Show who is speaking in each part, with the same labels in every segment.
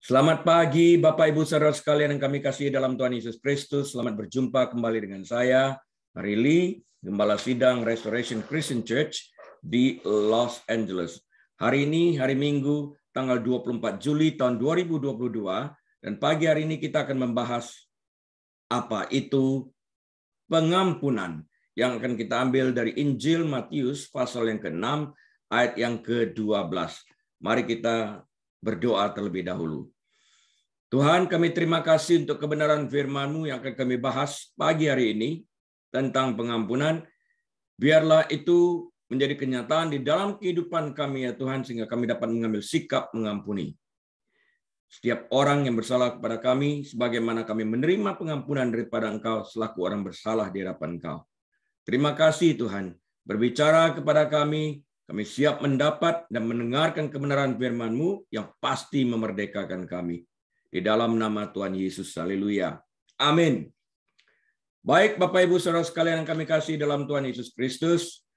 Speaker 1: Selamat pagi Bapak Ibu Saudara sekalian yang kami kasihi dalam Tuhan Yesus Kristus. Selamat berjumpa kembali dengan saya, Lee, Gembala Sidang Restoration Christian Church di Los Angeles. Hari ini, hari Minggu, tanggal 24 Juli tahun 2022, dan pagi hari ini kita akan membahas apa itu pengampunan yang akan kita ambil dari Injil Matius pasal yang ke-6 ayat yang ke-12. Mari kita berdoa terlebih dahulu. Tuhan, kami terima kasih untuk kebenaran firman-Mu yang akan kami bahas pagi hari ini tentang pengampunan. Biarlah itu menjadi kenyataan di dalam kehidupan kami ya Tuhan, sehingga kami dapat mengambil sikap mengampuni setiap orang yang bersalah kepada kami, sebagaimana kami menerima pengampunan daripada Engkau selaku orang bersalah di hadapan Engkau. Terima kasih Tuhan, berbicara kepada kami siap mendapat dan mendengarkan kebenaran firman-Mu yang pasti memerdekakan kami. Di dalam nama Tuhan Yesus, haleluya. Amin. Baik Bapak Ibu Saudara sekalian yang kami kasih dalam Tuhan Yesus Kristus,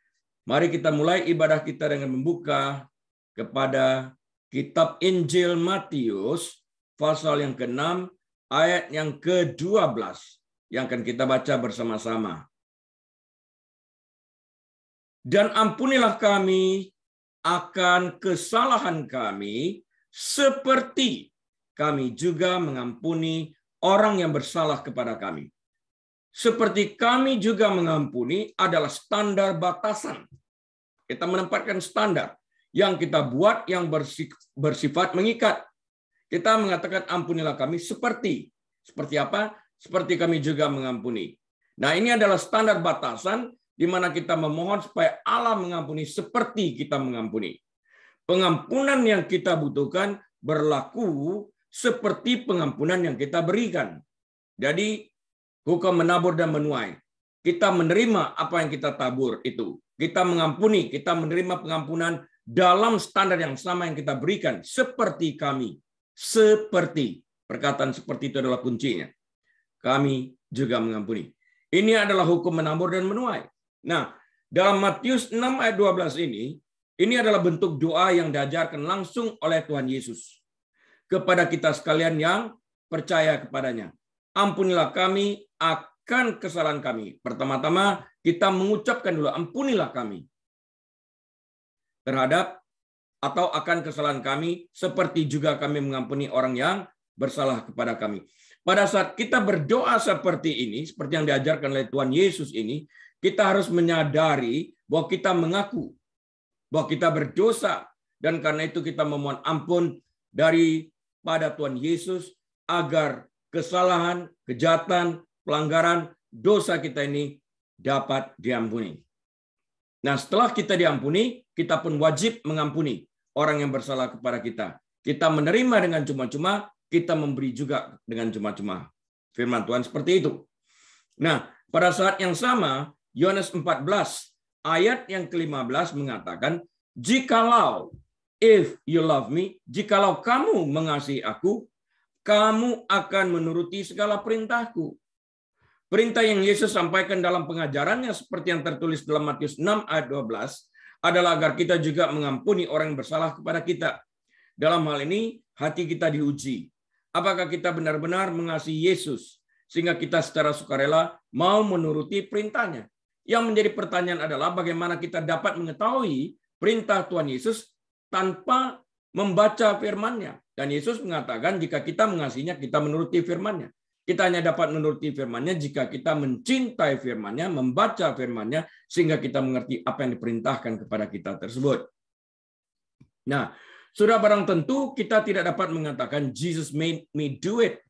Speaker 1: mari kita mulai ibadah kita dengan membuka kepada kitab Injil Matius, pasal yang ke-6, ayat yang ke-12, yang akan kita baca bersama-sama. Dan ampunilah kami akan kesalahan kami, seperti kami juga mengampuni orang yang bersalah kepada kami. Seperti kami juga mengampuni adalah standar batasan. Kita menempatkan standar yang kita buat yang bersifat mengikat. Kita mengatakan ampunilah kami seperti apa? Seperti kami juga mengampuni. Nah, ini adalah standar batasan di mana kita memohon supaya Allah mengampuni seperti kita mengampuni. Pengampunan yang kita butuhkan berlaku seperti pengampunan yang kita berikan. Jadi, hukum menabur dan menuai. Kita menerima apa yang kita tabur itu. Kita mengampuni, kita menerima pengampunan dalam standar yang sama yang kita berikan. Seperti kami. Seperti. Perkataan seperti itu adalah kuncinya. Kami juga mengampuni. Ini adalah hukum menabur dan menuai. Nah, dalam Matius 6 ayat 12 ini adalah bentuk doa yang diajarkan langsung oleh Tuhan Yesus kepada kita sekalian yang percaya kepadanya. Ampunilah kami akan kesalahan kami. Pertama-tama kita mengucapkan dulu, ampunilah kami terhadap atau akan kesalahan kami, seperti juga kami mengampuni orang yang bersalah kepada kami. Pada saat kita berdoa seperti ini, seperti yang diajarkan oleh Tuhan Yesus ini, kita harus menyadari bahwa kita mengaku bahwa kita berdosa, dan karena itu kita memohon ampun pada Tuhan Yesus agar kesalahan, kejahatan, pelanggaran, dosa kita ini dapat diampuni. Nah, setelah kita diampuni, kita pun wajib mengampuni orang yang bersalah kepada kita. Kita menerima dengan cuma-cuma, kita memberi juga dengan cuma-cuma. Firman Tuhan seperti itu. Nah, pada saat yang sama, Yohanes 14 ayat yang ke-15 mengatakan, jikalau if you love me, jikalau kamu mengasihi aku, kamu akan menuruti segala perintahku. Perintah yang Yesus sampaikan dalam pengajarannya seperti yang tertulis dalam Matius 6 ayat 12 adalah agar kita juga mengampuni orang yang bersalah kepada kita. Dalam hal ini, hati kita diuji. Apakah kita benar-benar mengasihi Yesus sehingga kita secara sukarela mau menuruti perintahnya? Yang menjadi pertanyaan adalah bagaimana kita dapat mengetahui perintah Tuhan Yesus tanpa membaca firman-Nya. Dan Yesus mengatakan jika kita mengasihinya, kita menuruti firman-Nya. Kita hanya dapat menuruti firman-Nya jika kita mencintai firman-Nya, membaca firman-Nya, sehingga kita mengerti apa yang diperintahkan kepada kita tersebut. Nah, sudah barang tentu kita tidak dapat mengatakan Jesus made me do it,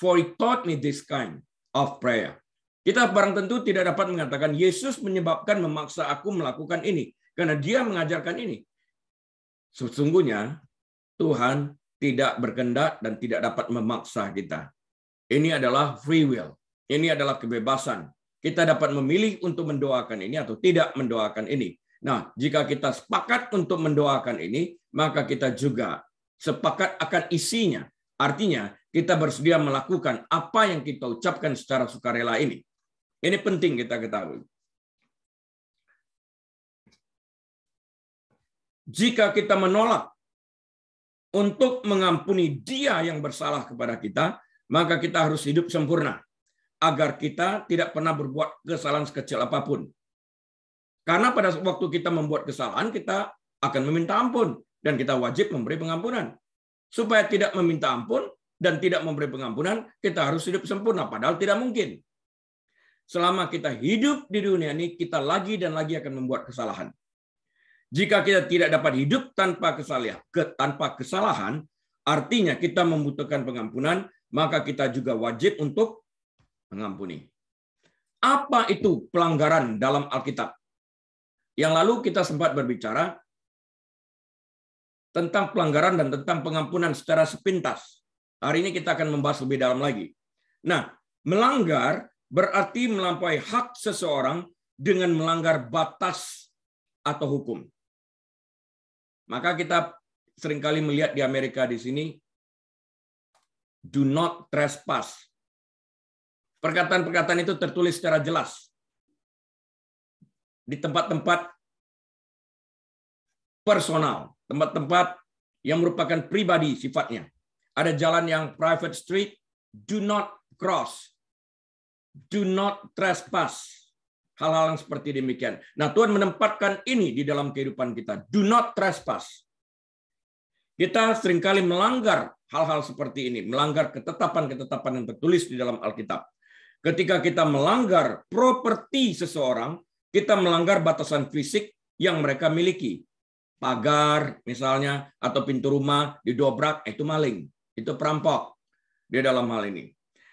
Speaker 1: for he taught me this kind of prayer. Kita barang tentu tidak dapat mengatakan Yesus menyebabkan memaksa aku melakukan ini, karena dia mengajarkan ini. Sesungguhnya Tuhan tidak berkehendak dan tidak dapat memaksa kita. Ini adalah free will. Ini adalah kebebasan. Kita dapat memilih untuk mendoakan ini atau tidak mendoakan ini. Nah, jika kita sepakat untuk mendoakan ini, maka kita juga sepakat akan isinya. Artinya, kita bersedia melakukan apa yang kita ucapkan secara sukarela ini. Ini penting kita ketahui. Jika kita menolak untuk mengampuni dia yang bersalah kepada kita, maka kita harus hidup sempurna agar kita tidak pernah berbuat kesalahan sekecil apapun. Karena pada waktu kita membuat kesalahan, kita akan meminta ampun dan kita wajib memberi pengampunan. Supaya tidak meminta ampun dan tidak memberi pengampunan, kita harus hidup sempurna, padahal tidak mungkin. Selama kita hidup di dunia ini, kita lagi dan lagi akan membuat kesalahan. Jika kita tidak dapat hidup tanpa kesalahan, artinya kita membutuhkan pengampunan, maka kita juga wajib untuk mengampuni. Apa itu pelanggaran dalam Alkitab? Yang lalu kita sempat berbicara tentang pelanggaran dan tentang pengampunan secara sepintas. Hari ini kita akan membahas lebih dalam lagi. Nah, melanggar berarti melampaui hak seseorang dengan melanggar batas atau hukum. Maka kita seringkali melihat di Amerika di sini, do not trespass. Perkataan-perkataan itu tertulis secara jelas di tempat-tempat personal, tempat-tempat yang merupakan pribadi sifatnya. Ada jalan yang private street, do not cross, do not trespass. Hal-hal yang seperti demikian. Nah, Tuhan menempatkan ini di dalam kehidupan kita. Do not trespass. Kita seringkali melanggar hal-hal seperti ini, melanggar ketetapan-ketetapan yang tertulis di dalam Alkitab. Ketika kita melanggar properti seseorang, kita melanggar batasan fisik yang mereka miliki. Pagar misalnya, atau pintu rumah didobrak, itu maling. Itu perampok di dalam hal ini.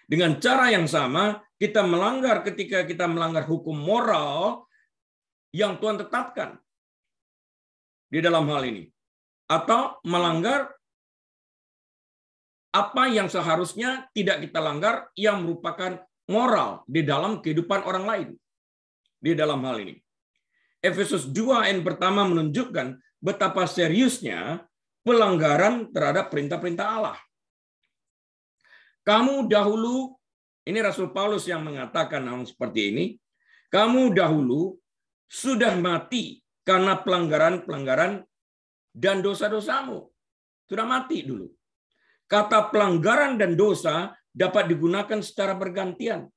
Speaker 1: Dengan cara yang sama, kita melanggar ketika kita melanggar hukum moral yang Tuhan tetapkan di dalam hal ini. Atau melanggar apa yang seharusnya tidak kita langgar yang merupakan moral di dalam kehidupan orang lain. Di dalam hal ini. Efesus 2 ayat pertama menunjukkan betapa seriusnya pelanggaran terhadap perintah-perintah Allah. Kamu dahulu, ini Rasul Paulus yang mengatakan hal seperti ini, kamu dahulu sudah mati karena pelanggaran-pelanggaran dan dosa-dosamu. Sudah mati dulu. Kata pelanggaran dan dosa dapat digunakan secara bergantian.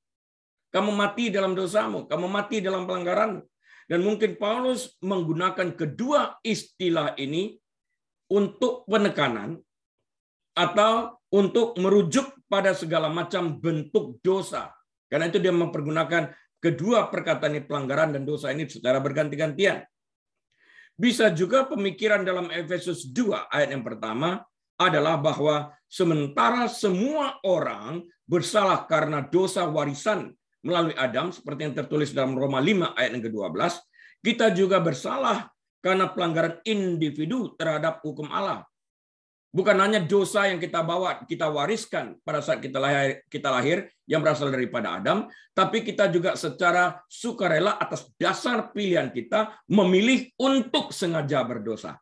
Speaker 1: Kamu mati dalam dosamu, kamu mati dalam pelanggaran. Dan mungkin Paulus menggunakan kedua istilah ini untuk penekanan atau untuk merujuk pada segala macam bentuk dosa. Karena itu dia mempergunakan kedua perkataan ini, pelanggaran dan dosa ini secara berganti-gantian. Bisa juga pemikiran dalam Efesus 2 ayat yang pertama adalah bahwa sementara semua orang bersalah karena dosa warisan melalui Adam, seperti yang tertulis dalam Roma 5 ayat yang ke-12, kita juga bersalah karena pelanggaran individu terhadap hukum Allah. Bukan hanya dosa yang kita bawa, kita wariskan pada saat kita lahir yang berasal daripada Adam, tapi kita juga secara sukarela atas dasar pilihan kita memilih untuk sengaja berdosa.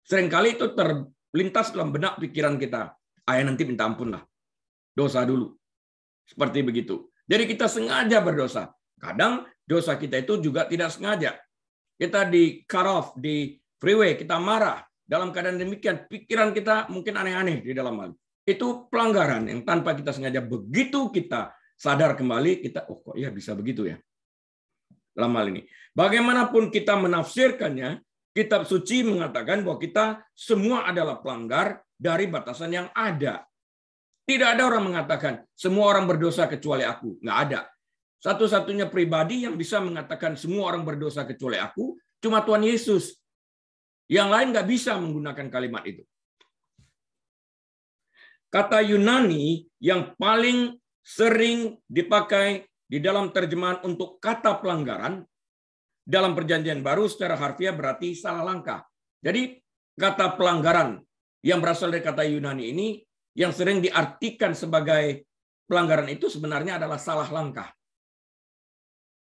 Speaker 1: Seringkali itu terlintas dalam benak pikiran kita. Nanti minta ampun lah. Dosa dulu. Seperti begitu. Jadi kita sengaja berdosa. Kadang dosa kita itu juga tidak sengaja. Kita di cut off, di freeway, kita marah. Dalam keadaan demikian, pikiran kita mungkin aneh-aneh di dalam hal. Itu pelanggaran yang tanpa kita sengaja. Begitu kita sadar kembali, kita, oh kok ya bisa begitu ya. Dalam hal ini. Bagaimanapun kita menafsirkannya, Kitab Suci mengatakan bahwa kita semua adalah pelanggar dari batasan yang ada. Tidak ada orang mengatakan, semua orang berdosa kecuali aku. Nggak ada. Satu-satunya pribadi yang bisa mengatakan semua orang berdosa kecuali aku, cuma Tuhan Yesus. Yang lain nggak bisa menggunakan kalimat itu. Kata Yunani yang paling sering dipakai di dalam terjemahan untuk kata pelanggaran, dalam Perjanjian Baru secara harfiah berarti salah langkah. Jadi kata pelanggaran yang berasal dari kata Yunani ini, yang sering diartikan sebagai pelanggaran itu sebenarnya adalah salah langkah.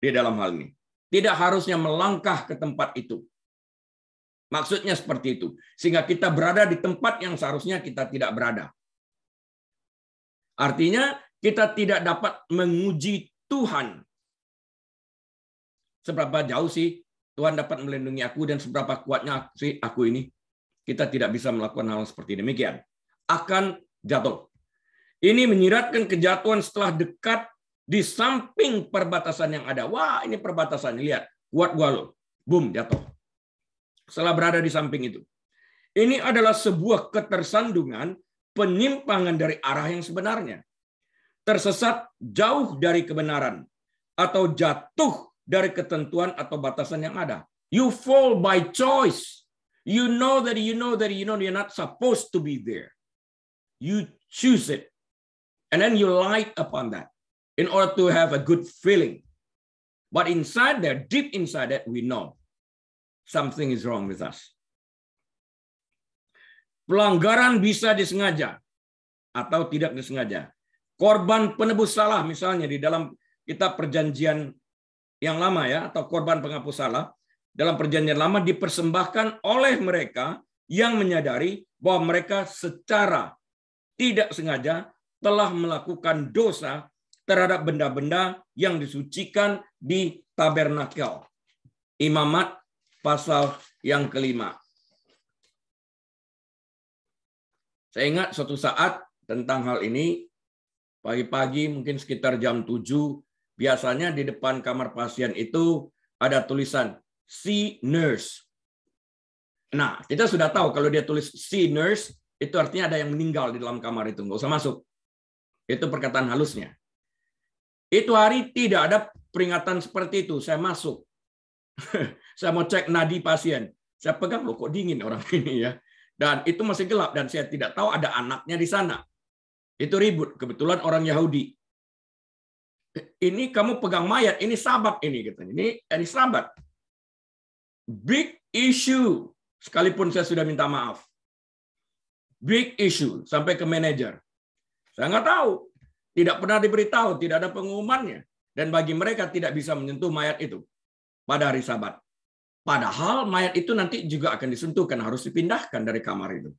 Speaker 1: Di dalam hal ini. Tidak harusnya melangkah ke tempat itu. Maksudnya seperti itu. Sehingga kita berada di tempat yang seharusnya kita tidak berada. Artinya kita tidak dapat menguji Tuhan. Seberapa jauh sih Tuhan dapat melindungi aku dan seberapa kuatnya sih aku ini. kita tidak bisa melakukan hal seperti demikian. Akan jatuh. Ini menyiratkan kejatuhan setelah dekat di samping perbatasan yang ada. Wah, ini perbatasan. Lihat, kuat gua lo. Boom, jatuh. Setelah berada di samping itu. Ini adalah sebuah ketersandungan, penyimpangan dari arah yang sebenarnya. Tersesat jauh dari kebenaran. Atau jatuh dari ketentuan atau batasan yang ada. You fall by choice. You know you're not supposed to be there. You choose it. And then you light upon that in order to have a good feeling. But inside there, deep inside that, we know something is wrong with us. Pelanggaran bisa disengaja atau tidak disengaja. Korban penebus salah misalnya di dalam kitab perjanjian yang lama ya, atau korban penghapus salah dalam perjanjian lama dipersembahkan oleh mereka yang menyadari bahwa mereka secara tidak sengaja telah melakukan dosa terhadap benda-benda yang disucikan di tabernakel. Imamat pasal yang ke-5. Saya ingat suatu saat tentang hal ini, pagi-pagi mungkin sekitar jam 7, biasanya di depan kamar pasien itu ada tulisan see nurse. Nah, kita sudah tahu kalau dia tulis see nurse, itu artinya ada yang meninggal di dalam kamar itu, nggak usah masuk. Itu perkataan halusnya. Itu hari tidak ada peringatan seperti itu. Saya masuk. Saya mau cek nadi pasien. Saya pegang, loh kok dingin orang ini ya. Dan itu masih gelap dan saya tidak tahu ada anaknya di sana. Itu ribut. Kebetulan orang Yahudi. Ini kamu pegang mayat, ini sabat ini katanya. Ini sabat. Big issue. Sekalipun saya sudah minta maaf. Big issue sampai ke manajer. Saya nggak tahu. Tidak pernah diberitahu, tidak ada pengumumannya. Dan bagi mereka tidak bisa menyentuh mayat itu pada hari Sabat. Padahal mayat itu nanti juga akan disentuhkan, harus dipindahkan dari kamar itu.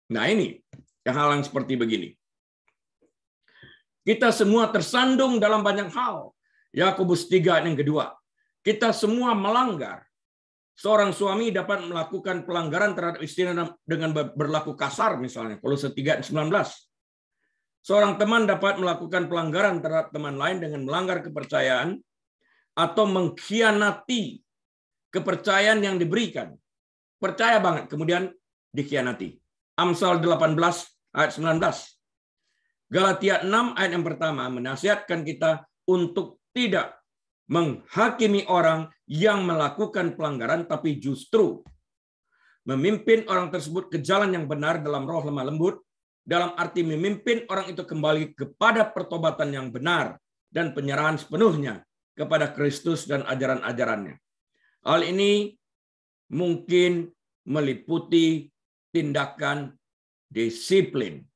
Speaker 1: Nah ini, hal yang seperti begini. Kita semua tersandung dalam banyak hal. Yakobus 3 yang kedua. Kita semua melanggar. Seorang suami dapat melakukan pelanggaran terhadap istrinya dengan berlaku kasar misalnya. Kolose 3:19. Seorang teman dapat melakukan pelanggaran terhadap teman lain dengan melanggar kepercayaan atau mengkhianati kepercayaan yang diberikan. Percaya banget, kemudian dikhianati. Amsal 18 ayat 19. Galatia 6 ayat yang pertama menasihatkan kita untuk tidak menghakimi orang yang melakukan pelanggaran, tapi justru memimpin orang tersebut ke jalan yang benar dalam roh lemah lembut, dalam arti memimpin orang itu kembali kepada pertobatan yang benar dan penyerahan sepenuhnya kepada Kristus dan ajaran-ajarannya. Hal ini mungkin meliputi tindakan disiplin.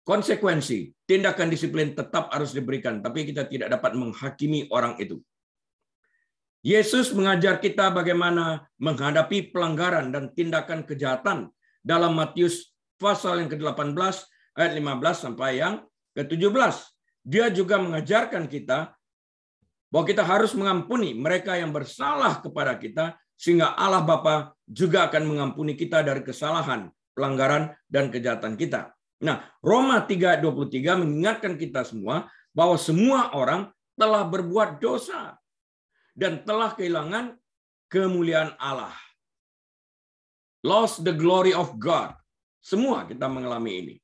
Speaker 1: Konsekuensi, tindakan disiplin tetap harus diberikan, tapi kita tidak dapat menghakimi orang itu. Yesus mengajar kita bagaimana menghadapi pelanggaran dan tindakan kejahatan dalam Matius pasal yang ke-18 ayat 15 sampai yang ke-17. Dia juga mengajarkan kita bahwa kita harus mengampuni mereka yang bersalah kepada kita sehingga Allah Bapa juga akan mengampuni kita dari kesalahan, pelanggaran dan kejahatan kita. Nah, Roma 3:23 mengingatkan kita semua bahwa semua orang telah berbuat dosa dan telah kehilangan kemuliaan Allah. Lost the glory of God. Semua kita mengalami ini.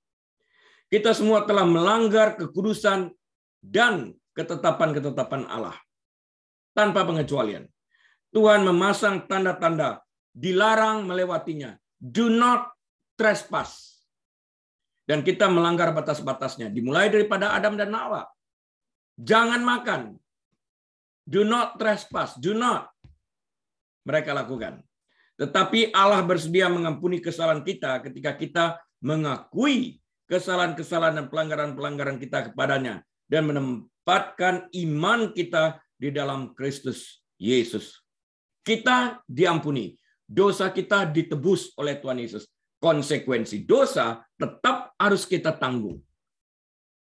Speaker 1: Kita semua telah melanggar kekudusan dan ketetapan-ketetapan Allah. Tanpa pengecualian. Tuhan memasang tanda-tanda, dilarang melewatinya. Do not trespass. Dan kita melanggar batas-batasnya. Dimulai daripada Adam dan Hawa. Jangan makan. Do not trespass. Do not. Mereka lakukan. Tetapi Allah bersedia mengampuni kesalahan kita ketika kita mengakui kesalahan-kesalahan dan pelanggaran-pelanggaran kita kepadanya dan menempatkan iman kita di dalam Kristus Yesus. Kita diampuni. Dosa kita ditebus oleh Tuhan Yesus. Konsekuensi dosa tetap harus kita tanggung.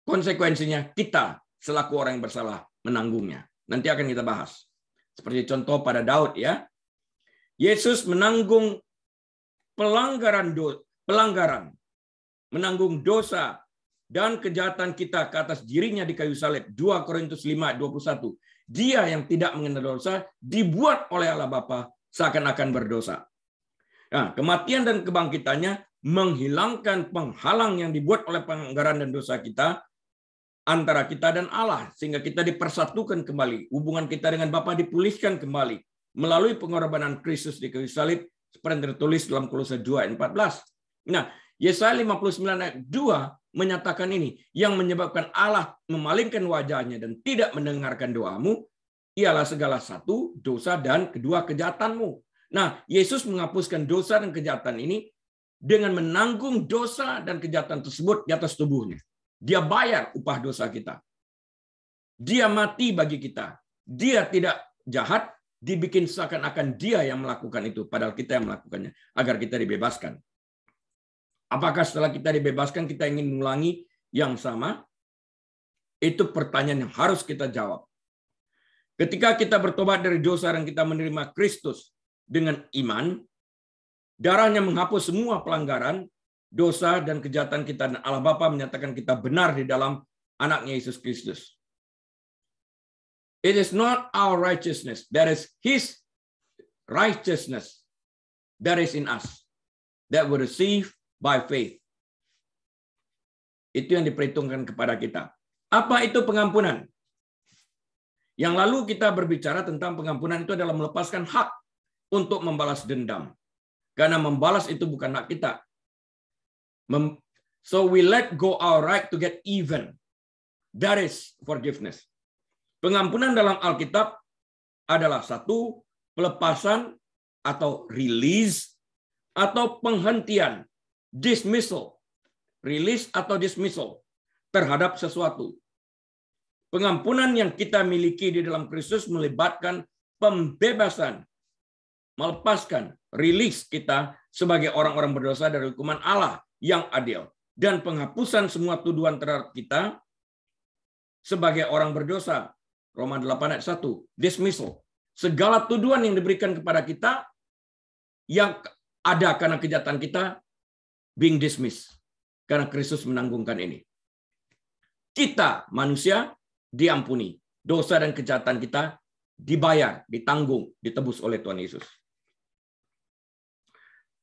Speaker 1: Konsekuensinya kita selaku orang yang bersalah menanggungnya. Nanti akan kita bahas. Seperti contoh pada Daud ya. Yesus menanggung pelanggaran, menanggung dosa dan kejahatan kita ke atas dirinya di kayu salib. 2 Korintus 5:21. Dia yang tidak mengenal dosa dibuat oleh Allah Bapa seakan-akan berdosa. Nah, kematian dan kebangkitannya menghilangkan penghalang yang dibuat oleh pelanggaran dan dosa kita antara kita dan Allah, sehingga kita dipersatukan kembali. Hubungan kita dengan Bapa dipulihkan kembali melalui pengorbanan Kristus di kayu salib, seperti yang tertulis dalam Kolose 2:14. Nah, Yesaya 59 ayat 2 menyatakan ini, yang menyebabkan Allah memalingkan wajahnya dan tidak mendengarkan doamu, ialah segala satu dosa dan kedua kejahatanmu. Nah, Yesus menghapuskan dosa dan kejahatan ini dengan menanggung dosa dan kejahatan tersebut di atas tubuhnya. Dia bayar upah dosa kita. Dia mati bagi kita. Dia tidak jahat, dibikin seakan-akan dia yang melakukan itu, padahal kita yang melakukannya, agar kita dibebaskan. Apakah setelah kita dibebaskan kita ingin mengulangi yang sama? Itu pertanyaan yang harus kita jawab. Ketika kita bertobat dari dosa dan kita menerima Kristus dengan iman, darahnya menghapus semua pelanggaran, dosa dan kejahatan kita, dan Allah Bapa menyatakan kita benar di dalam anaknya Yesus Kristus. It is not our righteousness, that is His righteousness that is in us, that we receive by faith. Itu yang diperhitungkan kepada kita. Apa itu pengampunan? Yang lalu kita berbicara tentang pengampunan itu adalah melepaskan hak untuk membalas dendam. Karena membalas itu bukan hak kita. So we let go our right to get even. That is forgiveness. Pengampunan dalam Alkitab adalah satu, pelepasan atau release atau penghentian, dismissal, release atau dismissal terhadap sesuatu. Pengampunan yang kita miliki di dalam Kristus melibatkan pembebasan, melepaskan, release kita sebagai orang-orang berdosa dari hukuman Allah yang adil, dan penghapusan semua tuduhan terhadap kita sebagai orang berdosa. Roma 8 ayat 1, dismissal. Segala tuduhan yang diberikan kepada kita yang ada karena kejahatan kita being dismissed. Karena Kristus menanggungkan ini. Kita manusia diampuni. Dosa dan kejahatan kita dibayar, ditanggung, ditebus oleh Tuhan Yesus.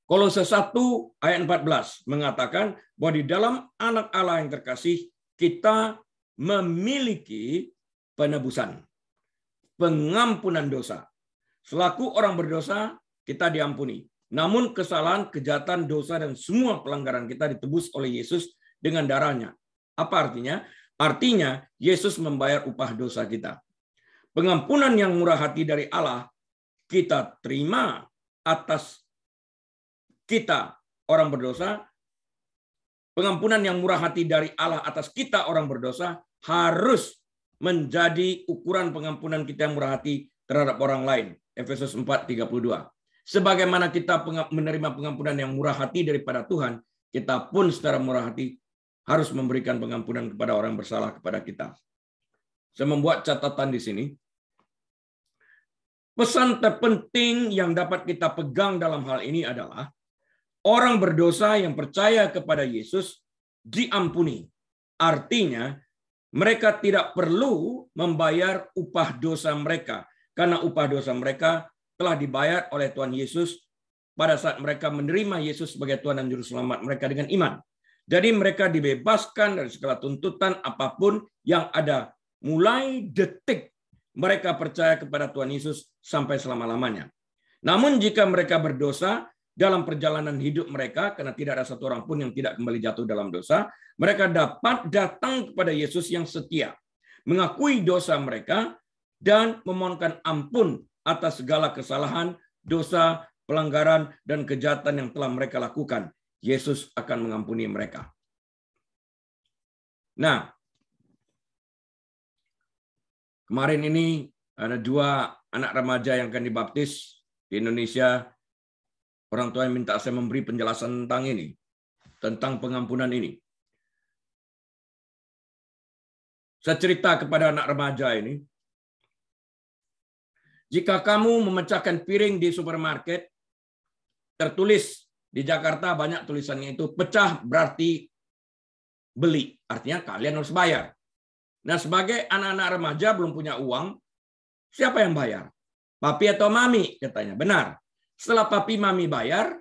Speaker 1: Kolose 1 ayat 14 mengatakan bahwa di dalam anak Allah yang terkasih kita memiliki penebusan, pengampunan dosa. Selaku orang berdosa kita diampuni. Namun kesalahan, kejahatan, dosa, dan semua pelanggaran kita ditebus oleh Yesus dengan darahnya. Apa artinya? Artinya Yesus membayar upah dosa kita. Pengampunan yang murah hati dari Allah kita terima atas kita orang berdosa. Pengampunan yang murah hati dari Allah atas kita orang berdosa harus menjadi ukuran pengampunan kita yang murah hati terhadap orang lain. Efesus 4:32. Sebagaimana kita menerima pengampunan yang murah hati daripada Tuhan, kita pun secara murah hati harus memberikan pengampunan kepada orang bersalah kepada kita. Saya membuat catatan di sini. Pesan terpenting yang dapat kita pegang dalam hal ini adalah orang berdosa yang percaya kepada Yesus diampuni. Artinya, mereka tidak perlu membayar upah dosa mereka, karena upah dosa mereka telah dibayar oleh Tuhan Yesus pada saat mereka menerima Yesus sebagai Tuhan dan Juru Selamat mereka dengan iman. Jadi mereka dibebaskan dari segala tuntutan apapun yang ada, mulai detik mereka percaya kepada Tuhan Yesus sampai selama-lamanya. Namun jika mereka berdosa dalam perjalanan hidup mereka, karena tidak ada satu orang pun yang tidak kembali jatuh dalam dosa, mereka dapat datang kepada Yesus yang setia, mengakui dosa mereka, dan memohonkan ampun atas segala kesalahan, dosa, pelanggaran, dan kejahatan yang telah mereka lakukan. Yesus akan mengampuni mereka. Nah, kemarin ini ada 2 anak remaja yang akan dibaptis di Indonesia. Orang tua yang minta saya memberi penjelasan tentang ini, tentang pengampunan ini. Saya cerita kepada anak remaja ini, jika kamu memecahkan piring di supermarket, tertulis Di Jakarta banyak tulisannya itu pecah berarti beli. Artinya kalian harus bayar. Nah, sebagai anak-anak remaja belum punya uang, siapa yang bayar? Papi atau mami? Katanya. Benar. Setelah papi mami bayar,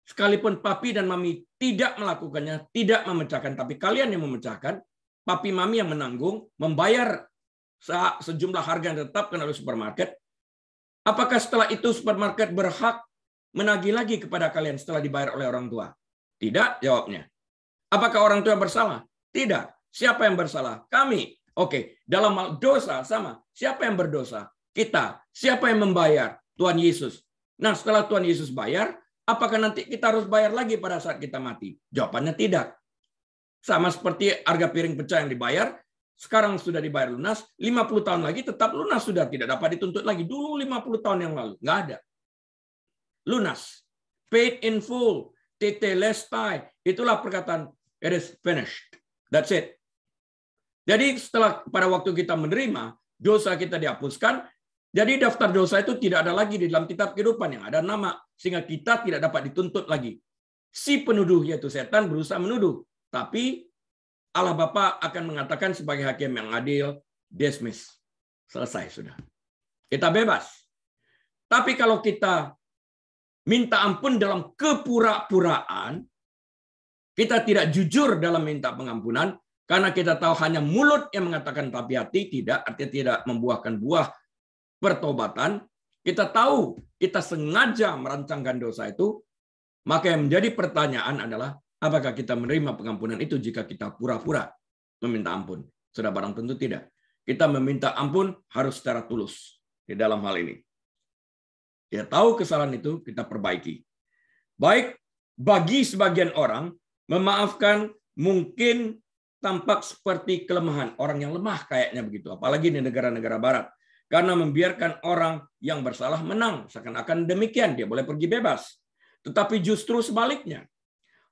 Speaker 1: sekalipun papi dan mami tidak melakukannya, tidak memecahkan, tapi kalian yang memecahkan, papi mami yang menanggung, membayar sejumlah harga yang ditetapkan oleh supermarket. Apakah setelah itu supermarket berhak menagih lagi kepada kalian setelah dibayar oleh orang tua? Tidak, jawabnya. Apakah orang tua bersalah? Tidak. Siapa yang bersalah? Kami. Oke, dalam hal dosa sama. Siapa yang berdosa? Kita. Siapa yang membayar? Tuhan Yesus. Nah, setelah Tuhan Yesus bayar, apakah nanti kita harus bayar lagi pada saat kita mati? Jawabannya tidak. Sama seperti harga piring pecah yang dibayar, sekarang sudah dibayar lunas, 50 tahun lagi tetap lunas, sudah tidak dapat dituntut lagi. Dulu 50 tahun yang lalu, nggak ada. Lunas. Paid in full. Tetelestai. Itulah perkataan, it is finished. That's it. Jadi setelah pada waktu kita menerima, dosa kita dihapuskan, jadi daftar dosa itu tidak ada lagi di dalam kitab kehidupan yang ada nama, sehingga kita tidak dapat dituntut lagi. Si penuduh, yaitu setan, berusaha menuduh. Tapi Allah Bapa akan mengatakan sebagai hakim yang adil, dismiss. Selesai sudah. Kita bebas. Tapi kalau kita minta ampun dalam kepura-puraan, kita tidak jujur dalam minta pengampunan, karena kita tahu hanya mulut yang mengatakan tapi hati tidak, artinya tidak membuahkan buah pertobatan. Kita tahu kita sengaja merancangkan dosa itu, maka yang menjadi pertanyaan adalah, apakah kita menerima pengampunan itu jika kita pura-pura meminta ampun? Sudah barang tentu tidak. Kita meminta ampun harus secara tulus di dalam hal ini. Kita tahu kesalahan itu, kita perbaiki. Baik, bagi sebagian orang, memaafkan mungkin tampak seperti kelemahan. Orang yang lemah kayaknya begitu. Apalagi di negara-negara barat. Karena membiarkan orang yang bersalah menang. Seakan-akan demikian. Dia boleh pergi bebas. Tetapi justru sebaliknya.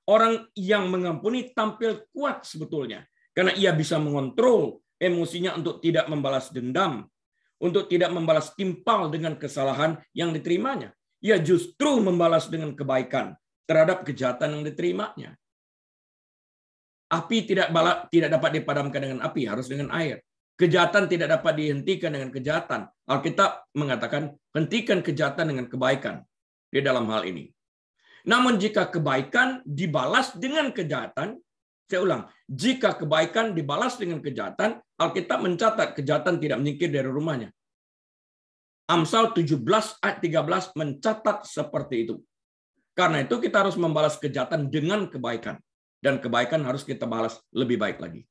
Speaker 1: Orang yang mengampuni tampil kuat sebetulnya. Karena ia bisa mengontrol emosinya untuk tidak membalas dendam. Untuk tidak membalas timpal dengan kesalahan yang diterimanya. Ia justru membalas dengan kebaikan terhadap kejahatan yang diterimanya. Api tidak dapat dipadamkan dengan api, harus dengan air. Kejahatan tidak dapat dihentikan dengan kejahatan. Alkitab mengatakan, hentikan kejahatan dengan kebaikan di dalam hal ini. Namun jika kebaikan dibalas dengan kejahatan, saya ulang, jika kebaikan dibalas dengan kejahatan, Alkitab mencatat kejahatan tidak menyingkir dari rumahnya. Amsal 17 ayat 13 mencatat seperti itu. Karena itu kita harus membalas kejahatan dengan kebaikan. Dan kebaikan harus kita balas lebih baik lagi.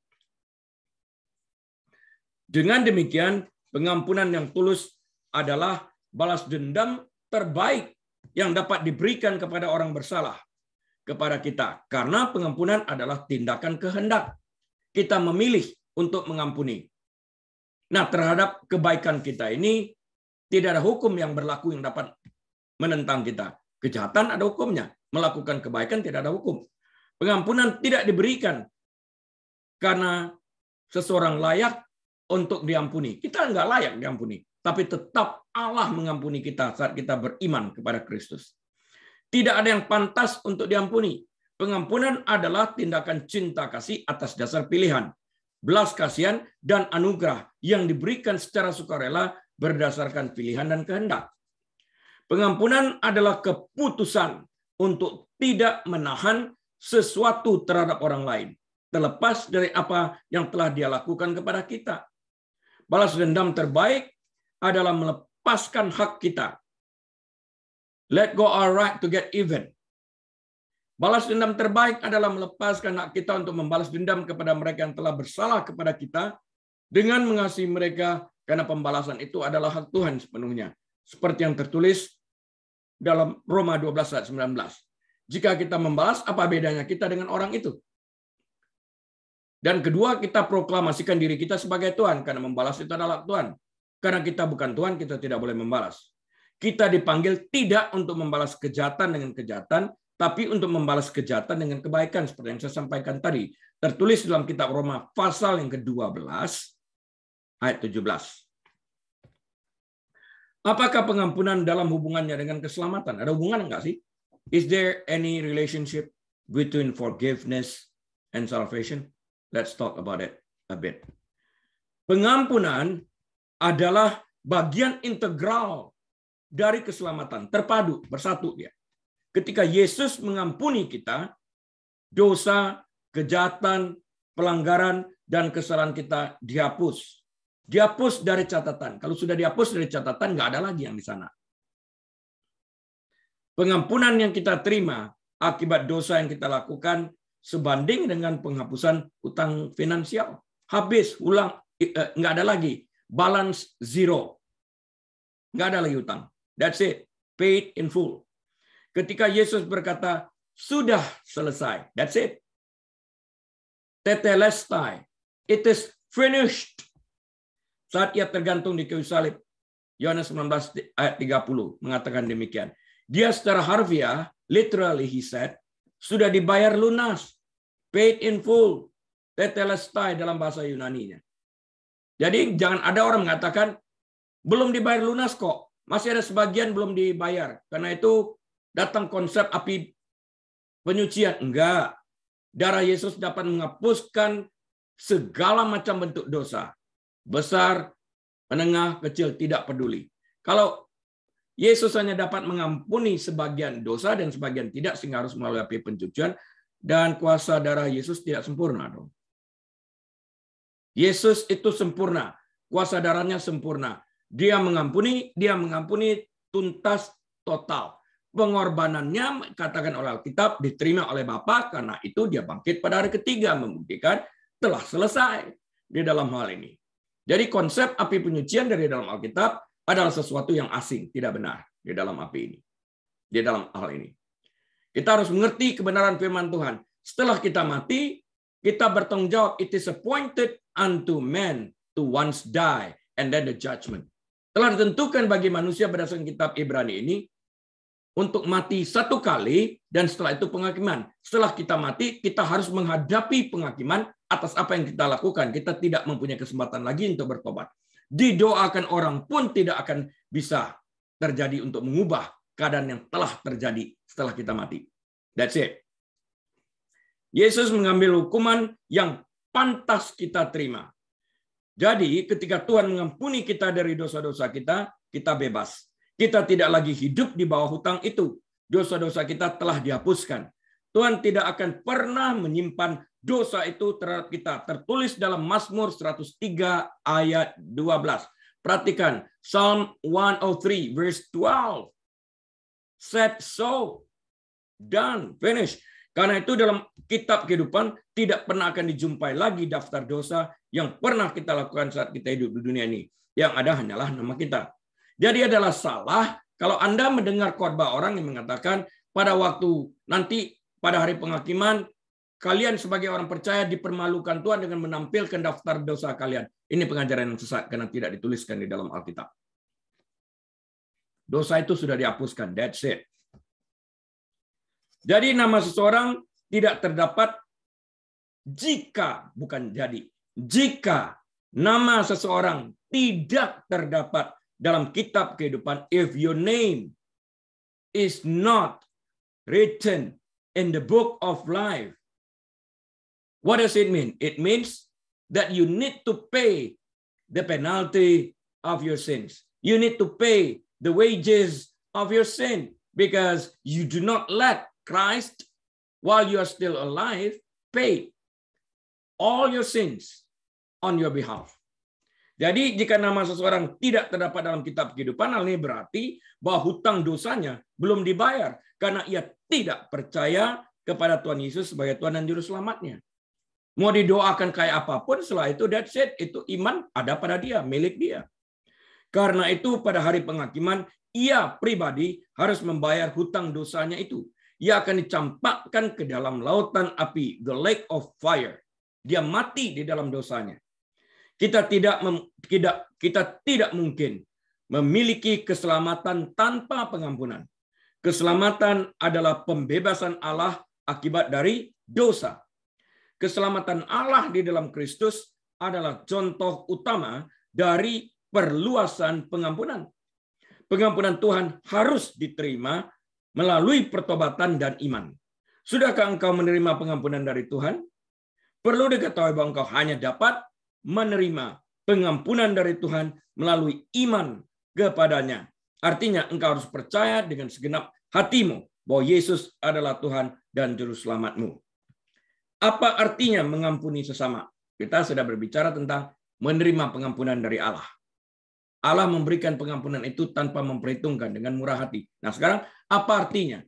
Speaker 1: Dengan demikian, pengampunan yang tulus adalah balas dendam terbaik yang dapat diberikan kepada orang bersalah kepada kita. Karena pengampunan adalah tindakan kehendak. Kita memilih untuk mengampuni. Nah, terhadap kebaikan kita ini, tidak ada hukum yang berlaku yang dapat menentang kita. Kejahatan ada hukumnya. Melakukan kebaikan tidak ada hukum. Pengampunan tidak diberikan karena seseorang layak untuk diampuni. Kita nggak layak diampuni, tapi tetap Allah mengampuni kita saat kita beriman kepada Kristus. Tidak ada yang pantas untuk diampuni. Pengampunan adalah tindakan cinta kasih atas dasar pilihan, belas kasihan, dan anugerah yang diberikan secara sukarela berdasarkan pilihan dan kehendak. Pengampunan adalah keputusan untuk tidak menahan sesuatu terhadap orang lain, terlepas dari apa yang telah dia lakukan kepada kita. Balas dendam terbaik adalah melepaskan hak kita. Let go our right to get even. Balas dendam terbaik adalah melepaskan hak kita untuk membalas dendam kepada mereka yang telah bersalah kepada kita dengan mengasihi mereka, karena pembalasan itu adalah hak Tuhan sepenuhnya. Seperti yang tertulis dalam Roma 12 ayat 19. Jika kita membalas, apa bedanya kita dengan orang itu? Dan kedua, kita proklamasikan diri kita sebagai Tuhan, karena membalas itu adalah Tuhan. Karena kita bukan Tuhan, kita tidak boleh membalas. Kita dipanggil tidak untuk membalas kejahatan dengan kejahatan, tapi untuk membalas kejahatan dengan kebaikan, seperti yang saya sampaikan tadi. Tertulis dalam kitab Roma pasal yang ke-12, ayat 17. Apakah pengampunan dalam hubungannya dengan keselamatan? Ada hubungan enggak sih? Is there any relationship between forgiveness and salvation? Let's talk about it a bit. Pengampunan adalah bagian integral dari keselamatan, terpadu, bersatu dia. Ketika Yesus mengampuni kita, dosa, kejahatan, pelanggaran, dan kesalahan kita dihapus. Dihapus dari catatan. Kalau sudah dihapus dari catatan, nggak ada lagi yang di sana. Pengampunan yang kita terima akibat dosa yang kita lakukan sebanding dengan penghapusan utang finansial. Habis, ulang, nggak ada lagi. Balance zero. Nggak ada lagi utang. That's it. Paid in full. Ketika Yesus berkata, sudah selesai. That's it. Tetelestai. It is finished. Saat ia tergantung di kayu salib. Yohanes 19 ayat 30 mengatakan demikian. Dia secara harfiah, literally he said, sudah dibayar lunas. Paid in full. Tetelestai dalam bahasa Yunaninya. Jadi jangan ada orang mengatakan, belum dibayar lunas kok. Masih ada sebagian belum dibayar. Karena itu datang konsep api penyucian. Enggak. Darah Yesus dapat menghapuskan segala macam bentuk dosa. Besar, menengah, kecil, tidak peduli. Kalau Yesus hanya dapat mengampuni sebagian dosa dan sebagian tidak, sehingga harus melalui api pencucian, dan kuasa darah Yesus tidak sempurna dong. Yesus itu sempurna. Kuasa darahnya sempurna. Dia mengampuni tuntas total. Pengorbanannya, katakan oleh Alkitab, diterima oleh Bapa, karena itu dia bangkit pada hari ketiga, membuktikan telah selesai di dalam hal ini. Jadi konsep api penyucian dari dalam Alkitab adalah sesuatu yang asing, tidak benar di dalam api ini. Di dalam hal ini. Kita harus mengerti kebenaran firman Tuhan. Setelah kita mati, kita bertanggung jawab, it is appointed unto men to once die, and then the judgment. Telah ditentukan bagi manusia berdasarkan kitab Ibrani ini, untuk mati satu kali, dan setelah itu penghakiman. Setelah kita mati, kita harus menghadapi penghakiman atas apa yang kita lakukan. Kita tidak mempunyai kesempatan lagi untuk bertobat. Didoakan orang pun tidak akan bisa terjadi untuk mengubah keadaan yang telah terjadi setelah kita mati. That's it. Yesus mengambil hukuman yang pantas kita terima. Jadi ketika Tuhan mengampuni kita dari dosa-dosa kita, kita bebas. Kita tidak lagi hidup di bawah hutang itu. Dosa-dosa kita telah dihapuskan. Tuhan tidak akan pernah menyimpan dosa itu terhadap kita. Tertulis dalam Mazmur 103 ayat 12. Perhatikan, Psalm 103 verse 12. Said so, done, finish. Karena itu dalam kitab kehidupan tidak pernah akan dijumpai lagi daftar dosa yang pernah kita lakukan saat kita hidup di dunia ini. Yang ada hanyalah nama kita. Jadi adalah salah kalau Anda mendengar khotbah orang yang mengatakan pada waktu nanti pada hari penghakiman kalian sebagai orang percaya dipermalukan Tuhan dengan menampilkan daftar dosa kalian. Ini pengajaran yang sesat karena tidak dituliskan di dalam Alkitab. Dosa itu sudah dihapuskan. That's it. Jadi nama seseorang tidak terdapat jika, bukan jadi. Jika nama seseorang tidak terdapat dalam kitab kehidupan, if your name is not written in the book of life, what does it mean? It means that you need to pay the penalty of your sins. You need to pay the wages of your sin because you do not let Christ, while you are still alive, pay all your sins on your behalf. Jadi jika nama seseorang tidak terdapat dalam kitab kehidupan, hal ini berarti bahwa hutang dosanya belum dibayar karena ia tidak percaya kepada Tuhan Yesus sebagai Tuhan dan Juru Selamatnya. Mau didoakan kayak apapun, setelah itu that's it. Itu iman ada pada dia, milik dia. Karena itu pada hari penghakiman, ia pribadi harus membayar hutang dosanya itu. Ia akan dicampakkan ke dalam lautan api, the lake of fire. Dia mati di dalam dosanya. Kita tidak mungkin memiliki keselamatan tanpa pengampunan. Keselamatan adalah pembebasan Allah akibat dari dosa. Keselamatan Allah di dalam Kristus adalah contoh utama dari perluasan pengampunan. Pengampunan Tuhan harus diterima melalui pertobatan dan iman. Sudahkah engkau menerima pengampunan dari Tuhan? Perlu diketahui bahwa engkau hanya dapat menerima pengampunan dari Tuhan melalui iman kepadanya. Artinya engkau harus percaya dengan segenap hatimu bahwa Yesus adalah Tuhan dan Juru Selamatmu. Apa artinya mengampuni sesama? Kita sudah berbicara tentang menerima pengampunan dari Allah. Allah memberikan pengampunan itu tanpa memperhitungkan, dengan murah hati. Nah, sekarang apa artinya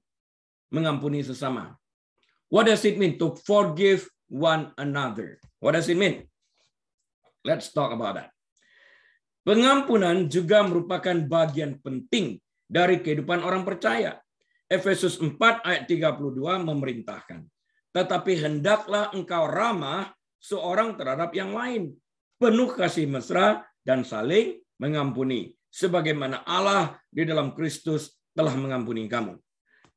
Speaker 1: mengampuni sesama? What does it mean to forgive one another? What does it mean? Let's talk about that. Pengampunan juga merupakan bagian penting dari kehidupan orang percaya. Efesus 4 ayat 32 memerintahkan, tetapi hendaklah engkau ramah seorang terhadap yang lain, penuh kasih mesra dan saling mengampuni, sebagaimana Allah di dalam Kristus telah mengampuni kamu.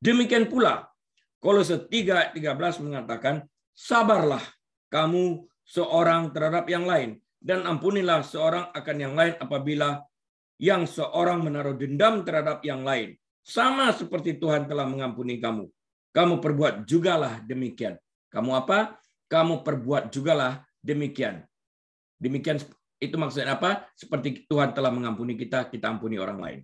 Speaker 1: Demikian pula, Kolose 3 ayat 13 mengatakan, sabarlah kamu seorang terhadap yang lain, dan ampunilah seorang akan yang lain apabila yang seorang menaruh dendam terhadap yang lain. Sama seperti Tuhan telah mengampuni kamu. Kamu perbuat jugalah demikian. Kamu apa? Kamu perbuat jugalah demikian. Demikian itu maksudnya apa? Seperti Tuhan telah mengampuni kita, kita ampuni orang lain.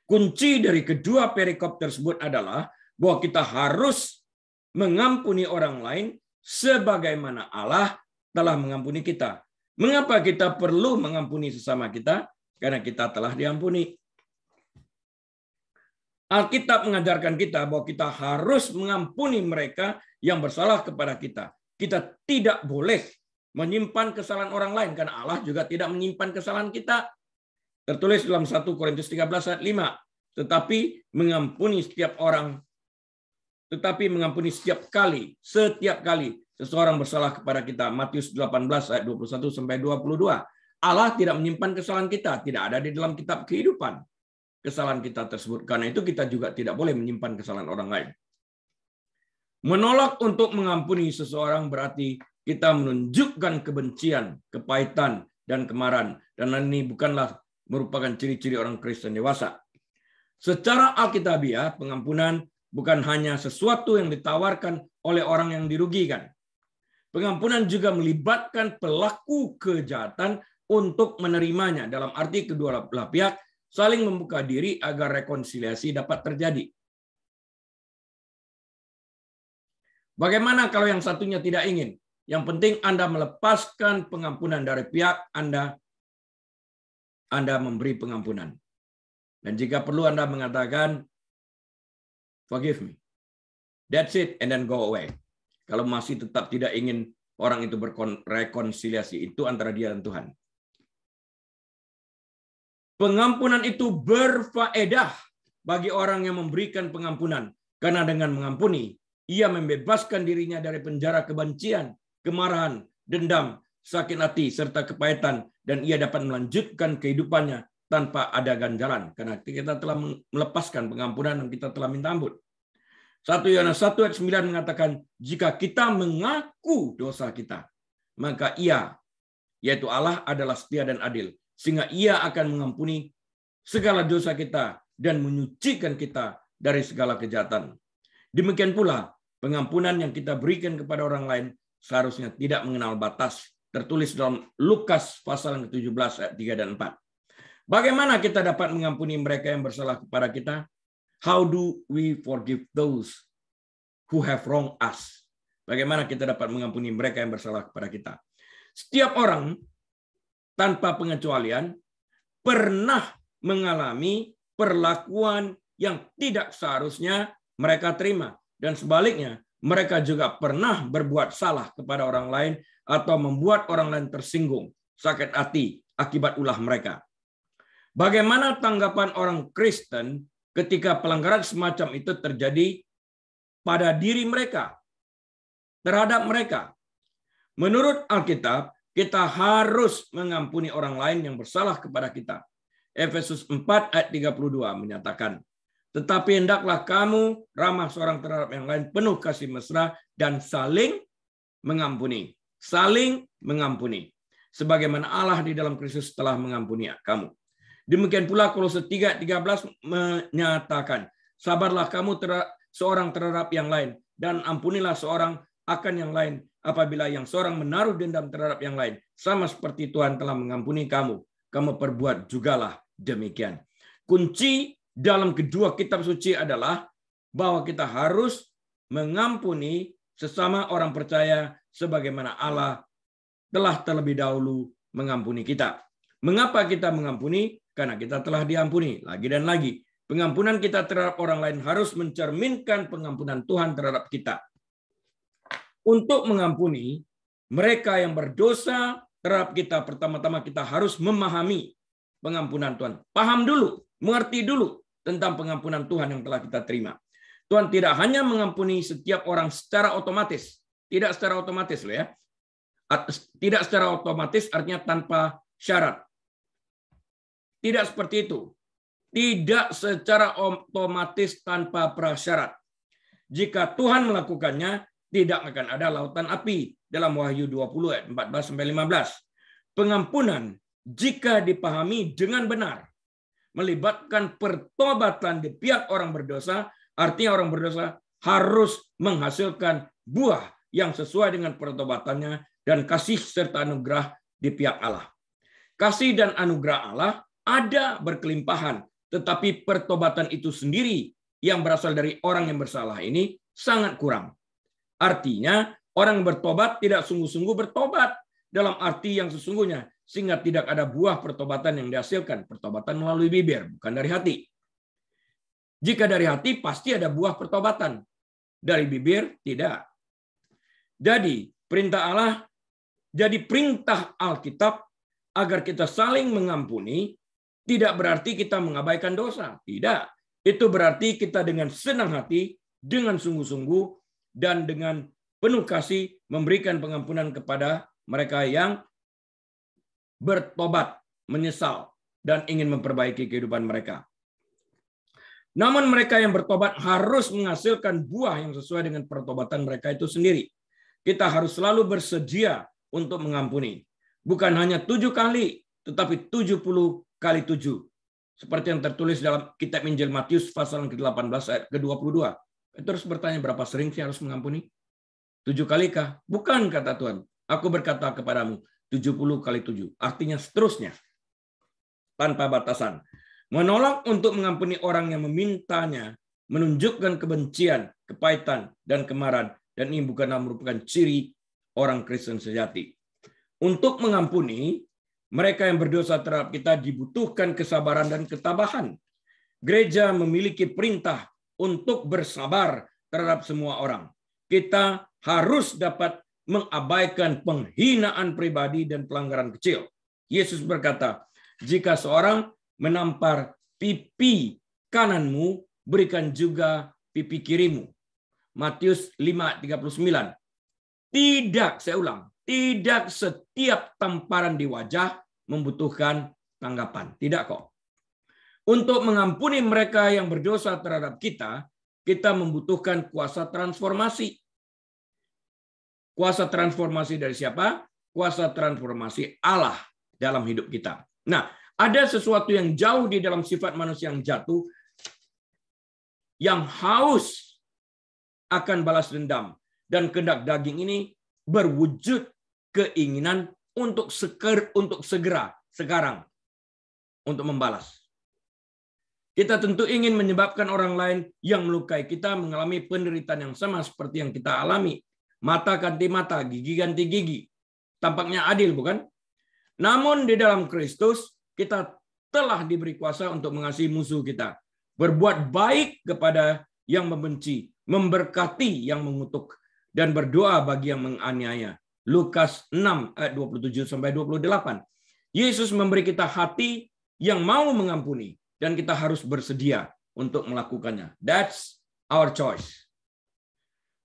Speaker 1: Kunci dari kedua perikop tersebut adalah bahwa kita harus mengampuni orang lain sebagaimana Allah telah mengampuni kita. Mengapa kita perlu mengampuni sesama kita? Karena kita telah diampuni. Alkitab mengajarkan kita bahwa kita harus mengampuni mereka yang bersalah kepada kita. Kita tidak boleh menyimpan kesalahan orang lain, karena Allah juga tidak menyimpan kesalahan kita. Tertulis dalam 1 Korintus 13 ayat 5. Tetapi mengampuni setiap kali seseorang bersalah kepada kita. Matius 18 ayat 21 sampai 22. Allah tidak menyimpan kesalahan kita, tidak ada di dalam kitab kehidupan kesalahan kita tersebut. Karena itu kita juga tidak boleh menyimpan kesalahan orang lain. Menolak untuk mengampuni seseorang berarti kita menunjukkan kebencian, kepahitan, dan kemarahan. Dan ini bukanlah merupakan ciri-ciri orang Kristen dewasa. Secara alkitabiah, pengampunan bukan hanya sesuatu yang ditawarkan oleh orang yang dirugikan. Pengampunan juga melibatkan pelaku kejahatan untuk menerimanya. Dalam arti kedua belah pihak saling membuka diri agar rekonsiliasi dapat terjadi. Bagaimana kalau yang satunya tidak ingin? Yang penting Anda melepaskan pengampunan dari pihak Anda memberi pengampunan. Dan jika perlu Anda mengatakan, forgive me. That's it, and then go away. Kalau masih tetap tidak ingin orang itu berrekonsiliasi, itu antara dia dan Tuhan. Pengampunan itu berfaedah bagi orang yang memberikan pengampunan. Karena dengan mengampuni, ia membebaskan dirinya dari penjara kebencian, kemarahan, dendam, sakit hati, serta kepahitan. Dan ia dapat melanjutkan kehidupannya tanpa ada ganjaran. Karena kita telah melepaskan pengampunan dan kita telah minta ampun. 1 Yohanes 1 ayat 9 mengatakan, jika kita mengaku dosa kita, maka ia, yaitu Allah, adalah setia dan adil. Sehingga ia akan mengampuni segala dosa kita dan menyucikan kita dari segala kejahatan. Demikian pula, pengampunan yang kita berikan kepada orang lain seharusnya tidak mengenal batas. Tertulis dalam Lukas pasal yang ke-17 ayat 3 dan 4. Bagaimana kita dapat mengampuni mereka yang bersalah kepada kita? How do we forgive those who have wronged us? Bagaimana kita dapat mengampuni mereka yang bersalah kepada kita? Setiap orang tanpa pengecualian pernah mengalami perlakuan yang tidak seharusnya mereka terima. Dan sebaliknya, mereka juga pernah berbuat salah kepada orang lain atau membuat orang lain tersinggung, sakit hati akibat ulah mereka. Bagaimana tanggapan orang Kristen ketika pelanggaran semacam itu terjadi pada diri mereka, terhadap mereka? Menurut Alkitab, kita harus mengampuni orang lain yang bersalah kepada kita. Efesus 4 ayat 32 menyatakan, tetapi hendaklah kamu ramah seorang terhadap yang lain, penuh kasih mesra, dan saling mengampuni. Saling mengampuni. Sebagaimana Allah di dalam Kristus telah mengampuni kamu. Demikian pula Kolose 3:13 menyatakan, Sabarlah kamu seorang terhadap yang lain, dan ampunilah seorang akan yang lain apabila yang seorang menaruh dendam terhadap yang lain. Sama seperti Tuhan telah mengampuni kamu, kamu perbuat jugalah demikian. Kunci dalam kedua kitab suci adalah bahwa kita harus mengampuni sesama orang percaya sebagaimana Allah telah terlebih dahulu mengampuni kita. Mengapa kita mengampuni? Karena kita telah diampuni. Lagi dan lagi. Pengampunan kita terhadap orang lain harus mencerminkan pengampunan Tuhan terhadap kita. Untuk mengampuni mereka yang berdosa terhadap kita, pertama-tama kita harus memahami pengampunan Tuhan. Paham dulu, mengerti dulu tentang pengampunan Tuhan yang telah kita terima. Tuhan tidak hanya mengampuni setiap orang secara otomatis. Tidak secara otomatis loh ya. Tidak secara otomatis artinya tanpa syarat. Tidak seperti itu. Tidak secara otomatis tanpa prasyarat. Jika Tuhan melakukannya, tidak akan ada lautan api dalam Wahyu 20 ayat 14-15. Pengampunan jika dipahami dengan benar melibatkan pertobatan di pihak orang berdosa, artinya orang berdosa harus menghasilkan buah yang sesuai dengan pertobatannya dan kasih serta anugerah di pihak Allah. Kasih dan anugerah Allah ada berkelimpahan, tetapi pertobatan itu sendiri yang berasal dari orang yang bersalah ini sangat kurang. Artinya, orang yang bertobat tidak sungguh-sungguh bertobat dalam arti yang sesungguhnya, sehingga tidak ada buah pertobatan yang dihasilkan. Pertobatan melalui bibir, bukan dari hati. Jika dari hati, pasti ada buah pertobatan. Dari bibir, tidak. Jadi, perintah Alkitab agar kita saling mengampuni, tidak berarti kita mengabaikan dosa. Tidak. Itu berarti kita dengan senang hati, dengan sungguh-sungguh, dan dengan penuh kasih memberikan pengampunan kepada mereka yang bertobat, menyesal, dan ingin memperbaiki kehidupan mereka. Namun mereka yang bertobat harus menghasilkan buah yang sesuai dengan pertobatan mereka itu sendiri. Kita harus selalu bersedia untuk mengampuni. Bukan hanya 7 kali, tetapi 70 kali 7. Seperti yang tertulis dalam kitab Injil Matius pasal ke-18 ayat ke-22. Terus bertanya, berapa sering sih harus mengampuni? 7 kali kah? Bukan, kata Tuhan. Aku berkata kepadamu, 70 kali 7. Artinya seterusnya. Tanpa batasan. Menolak untuk mengampuni orang yang memintanya, menunjukkan kebencian, kepahitan, dan kemarahan. Dan ini bukanlah merupakan ciri orang Kristen sejati. Untuk mengampuni, mereka yang berdosa terhadap kita dibutuhkan kesabaran dan ketabahan. Gereja memiliki perintah untuk bersabar terhadap semua orang. Kita harus dapat mengabaikan penghinaan pribadi dan pelanggaran kecil. Yesus berkata, jika seorang menampar pipi kananmu, berikan juga pipi kirimu. Matius 5:39. Tidak, saya ulang, tidak setiap tamparan di wajah membutuhkan tanggapan. Tidak kok. Untuk mengampuni mereka yang berdosa terhadap kita, kita membutuhkan kuasa transformasi. Kuasa transformasi dari siapa? Kuasa transformasi Allah dalam hidup kita. Nah, ada sesuatu yang jauh di dalam sifat manusia yang jatuh, yang haus akan balas dendam. Dan kehendak daging ini berwujud keinginan untuk segera, sekarang, untuk membalas. Kita tentu ingin menyebabkan orang lain yang melukai kita mengalami penderitaan yang sama seperti yang kita alami. Mata ganti mata, gigi ganti gigi. Tampaknya adil, bukan? Namun di dalam Kristus, kita telah diberi kuasa untuk mengasihi musuh kita. Berbuat baik kepada yang membenci, memberkati yang mengutuk, dan berdoa bagi yang menganiaya. Lukas 6 ayat 27-28. Yesus memberi kita hati yang mau mengampuni. Dan kita harus bersedia untuk melakukannya. That's our choice.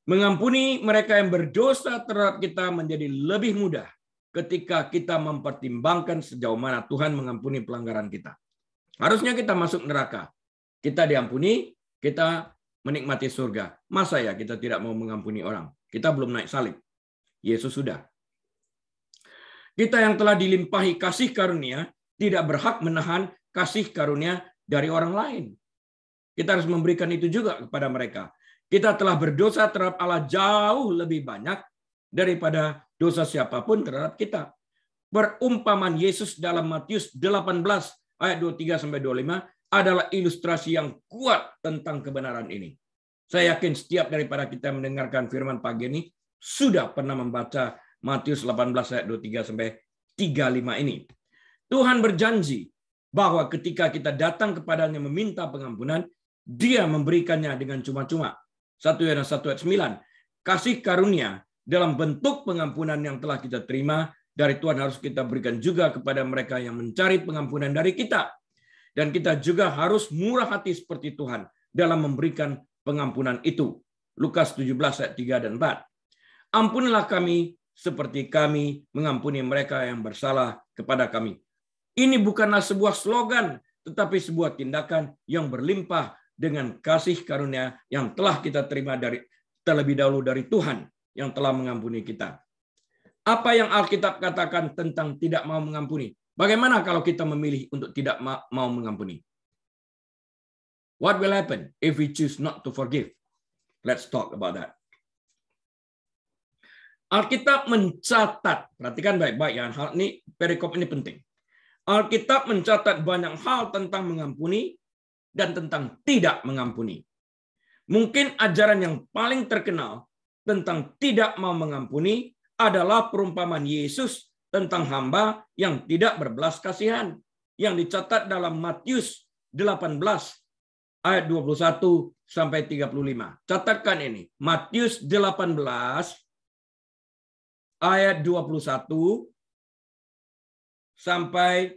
Speaker 1: Mengampuni mereka yang berdosa terhadap kita menjadi lebih mudah ketika kita mempertimbangkan sejauh mana Tuhan mengampuni pelanggaran kita. Harusnya kita masuk neraka. Kita diampuni, kita menikmati surga. Masa ya kita tidak mau mengampuni orang? Kita belum naik salib. Yesus sudah. Kita yang telah dilimpahi kasih karunia tidak berhak menahan kasih karunia dari orang lain. kita harus memberikan itu juga kepada mereka. Kita telah berdosa terhadap Allah jauh lebih banyak daripada dosa siapapun terhadap kita. Perumpamaan Yesus dalam Matius 18 ayat 23 sampai 25 adalah ilustrasi yang kuat tentang kebenaran ini. Saya yakin setiap daripada kita mendengarkan firman pagi ini sudah pernah membaca Matius 18 ayat 23 sampai 35 ini. Tuhan berjanji bahwa ketika kita datang kepadanya meminta pengampunan, Dia memberikannya dengan cuma-cuma. 1 Yohanes 1 ayat 9. Kasih karunia dalam bentuk pengampunan yang telah kita terima dari Tuhan harus kita berikan juga kepada mereka yang mencari pengampunan dari kita. Dan kita juga harus murah hati seperti Tuhan dalam memberikan pengampunan itu. Lukas 17 ayat 3 dan 4. Ampunilah kami seperti kami mengampuni mereka yang bersalah kepada kami. Ini bukanlah sebuah slogan, tetapi sebuah tindakan yang berlimpah dengan kasih karunia yang telah kita terima terlebih dahulu dari Tuhan yang telah mengampuni kita. Apa yang Alkitab katakan tentang tidak mau mengampuni? Bagaimana kalau kita memilih untuk tidak mau mengampuni? What will happen if we choose not to forgive? Let's talk about that. Alkitab mencatat, perhatikan baik-baik ya, hal ini perikop ini penting. Alkitab mencatat banyak hal tentang mengampuni dan tentang tidak mengampuni. Mungkin ajaran yang paling terkenal tentang tidak mau mengampuni adalah perumpamaan Yesus tentang hamba yang tidak berbelas kasihan yang dicatat dalam Matius 18 ayat 21 sampai 35. Catatkan ini, Matius 18 ayat 21 sampai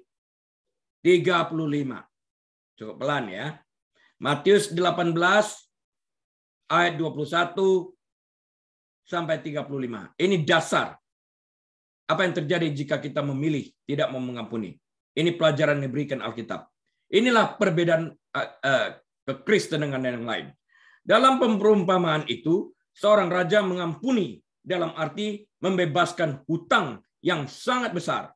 Speaker 1: 35. Cukup pelan ya. Matius 18 ayat 21 sampai 35. Ini dasar. Apa yang terjadi jika kita memilih tidak mau mengampuni? Ini pelajaran yang diberikan Alkitab. Inilah perbedaan Kristen dengan yang lain. Dalam perumpamaan itu, seorang raja mengampuni dalam arti membebaskan hutang yang sangat besar.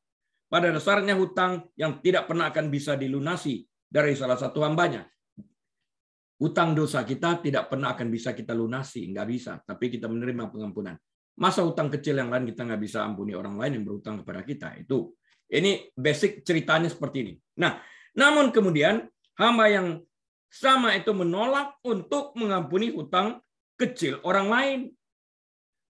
Speaker 1: Pada dasarnya hutang yang tidak pernah akan bisa dilunasi dari salah satu hambanya. Hutang dosa kita tidak pernah akan bisa kita lunasi, nggak bisa. Tapi kita menerima pengampunan. Masa hutang kecil yang lain kita nggak bisa ampuni orang lain yang berhutang kepada kita. Ini basic ceritanya seperti ini. Nah, namun kemudian hamba yang sama itu menolak untuk mengampuni hutang kecil orang lain.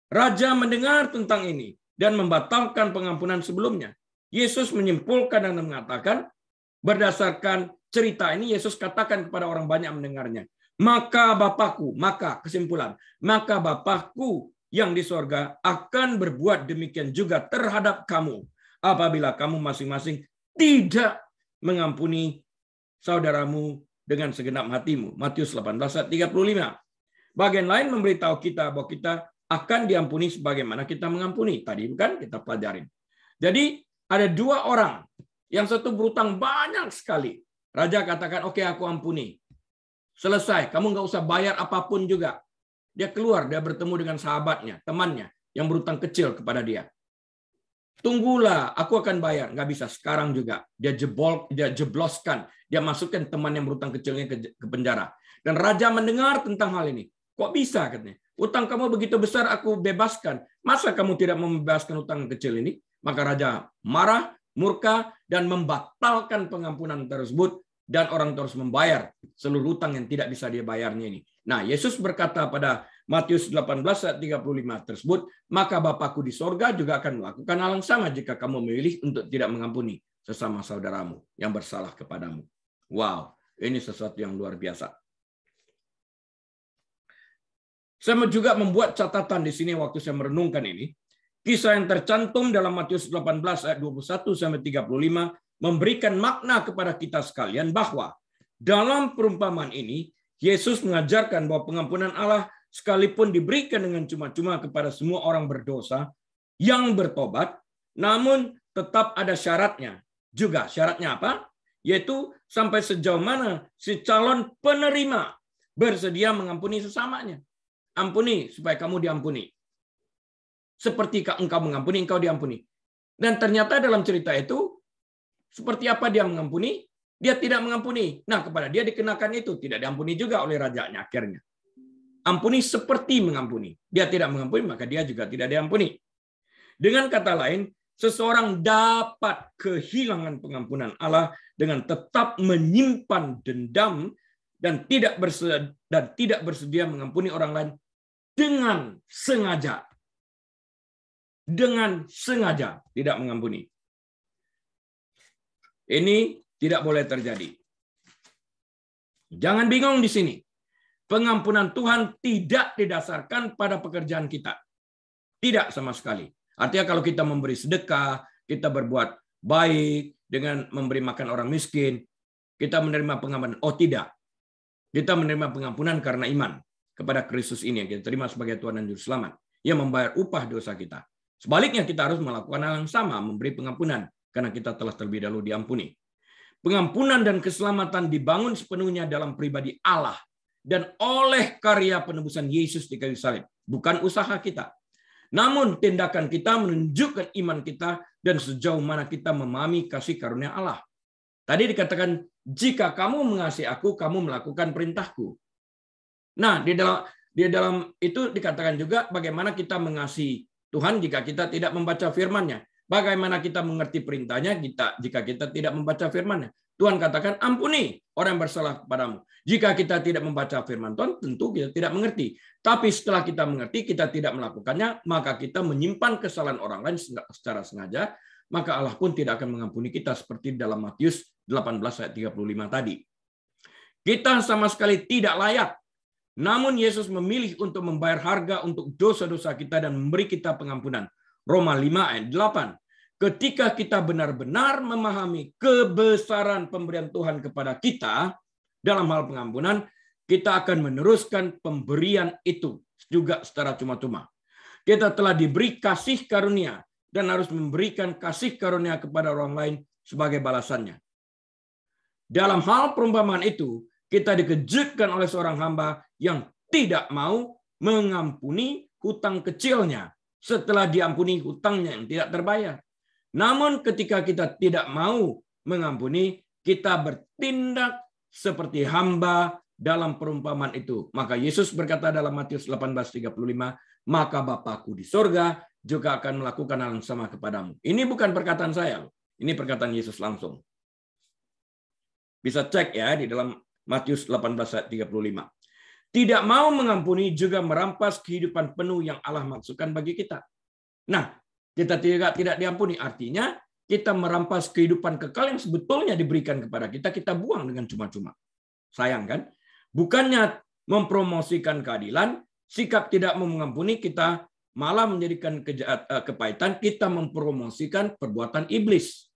Speaker 1: Raja mendengar tentang ini dan membatalkan pengampunan sebelumnya. Yesus menyimpulkan dan mengatakan, berdasarkan cerita ini Yesus katakan kepada orang banyak mendengarnya, maka kesimpulan, maka Bapakku yang di sorga akan berbuat demikian juga terhadap kamu apabila kamu masing-masing tidak mengampuni saudaramu dengan segenap hatimu. Matius 18 ayat 35. Bagian lain memberitahu kita bahwa kita akan diampuni sebagaimana kita mengampuni. Tadi bukan kita pelajarin. Jadi ada dua orang. Yang satu berutang banyak sekali. Raja katakan, oke, aku ampuni. Selesai, kamu nggak usah bayar apapun juga. Dia keluar, dia bertemu dengan sahabatnya, temannya, yang berutang kecil kepada dia. Tunggulah, aku akan bayar. Nggak bisa, sekarang juga. Dia jebloskan. Dia masukkan teman yang berutang kecilnya ke penjara. Dan raja mendengar tentang hal ini. Kok bisa, katanya. Utang kamu begitu besar, aku bebaskan. Masa kamu tidak membebaskan utang kecil ini? Maka raja marah, murka, dan membatalkan pengampunan tersebut. Dan orang terus membayar seluruh utang yang tidak bisa dia bayarnya ini. Nah, Yesus berkata pada Matius 18 ayat 35 tersebut, maka Bapakku di sorga juga akan melakukan hal yang sama jika kamu memilih untuk tidak mengampuni sesama saudaramu yang bersalah kepadamu. Wow, ini sesuatu yang luar biasa. Saya juga membuat catatan di sini waktu saya merenungkan ini. Kisah yang tercantum dalam Matius 18 ayat 21 sampai 35 memberikan makna kepada kita sekalian bahwa dalam perumpamaan ini Yesus mengajarkan bahwa pengampunan Allah sekalipun diberikan dengan cuma-cuma kepada semua orang berdosa yang bertobat, namun tetap ada syaratnya. Juga syaratnya apa? Yaitu sampai sejauh mana si calon penerima bersedia mengampuni sesamanya. Ampuni supaya kamu diampuni. Seperti engkau mengampuni, engkau diampuni. Dan ternyata dalam cerita itu seperti apa dia mengampuni? dia tidak mengampuni. Nah, kepada dia dikenakan itu, tidak diampuni juga oleh rajanya akhirnya. Ampuni seperti mengampuni. Dia tidak mengampuni, maka dia juga tidak diampuni. Dengan kata lain, seseorang dapat kehilangan pengampunan Allah dengan tetap menyimpan dendam dan tidak bersedia mengampuni orang lain dengan sengaja. Dengan sengaja tidak mengampuni. Ini tidak boleh terjadi. Jangan bingung di sini. Pengampunan Tuhan tidak didasarkan pada pekerjaan kita. Tidak sama sekali. Artinya kalau kita memberi sedekah, kita berbuat baik dengan memberi makan orang miskin, kita menerima pengampunan. Oh tidak. Kita menerima pengampunan karena iman kepada Kristus ini yang kita terima sebagai Tuhan dan Juru Selamat. Yang membayar upah dosa kita. Sebaliknya kita harus melakukan hal yang sama, memberi pengampunan karena kita telah terlebih dahulu diampuni. Pengampunan dan keselamatan dibangun sepenuhnya dalam pribadi Allah dan oleh karya penebusan Yesus di kayu salib, bukan usaha kita. Namun tindakan kita menunjukkan iman kita dan sejauh mana kita memahami kasih karunia Allah. Tadi dikatakan, jika kamu mengasihi aku, kamu melakukan perintahku. Nah, di dalam itu dikatakan juga bagaimana kita mengasihi Tuhan jika kita tidak membaca firman-Nya. Bagaimana kita mengerti perintahnya jika kita tidak membaca firman-Nya. Tuhan katakan, ampuni orang yang bersalah kepadamu. Jika kita tidak membaca firman Tuhan, tentu kita tidak mengerti. Tapi setelah kita mengerti, kita tidak melakukannya, maka kita menyimpan kesalahan orang lain secara sengaja, maka Allah pun tidak akan mengampuni kita seperti dalam Matius 18 ayat 35 tadi. Kita sama sekali tidak layak. Namun Yesus memilih untuk membayar harga untuk dosa-dosa kita dan memberi kita pengampunan. Roma 5 ayat 8. Ketika kita benar-benar memahami kebesaran pemberian Tuhan kepada kita dalam hal pengampunan, kita akan meneruskan pemberian itu juga secara cuma-cuma. Kita telah diberi kasih karunia dan harus memberikan kasih karunia kepada orang lain sebagai balasannya. Dalam hal perumpamaan itu, kita dikejutkan oleh seorang hamba yang tidak mau mengampuni hutang kecilnya setelah diampuni hutangnya yang tidak terbayar. Namun ketika kita tidak mau mengampuni, kita bertindak seperti hamba dalam perumpamaan itu. Maka Yesus berkata dalam Matius 18:35, maka Bapakku di sorga juga akan melakukan hal yang sama kepadamu. Ini bukan perkataan saya, ini perkataan Yesus langsung. Bisa cek ya di dalam Matius 18:35. Tidak mau mengampuni juga merampas kehidupan penuh yang Allah maksudkan bagi kita. Nah, kita tidak diampuni, artinya kita merampas kehidupan kekal yang sebetulnya diberikan kepada kita, kita buang dengan cuma-cuma. Sayang kan? Bukannya mempromosikan keadilan, sikap tidak mau mengampuni, kita malah menjadikan kepahitan, kita mempromosikan perbuatan iblis.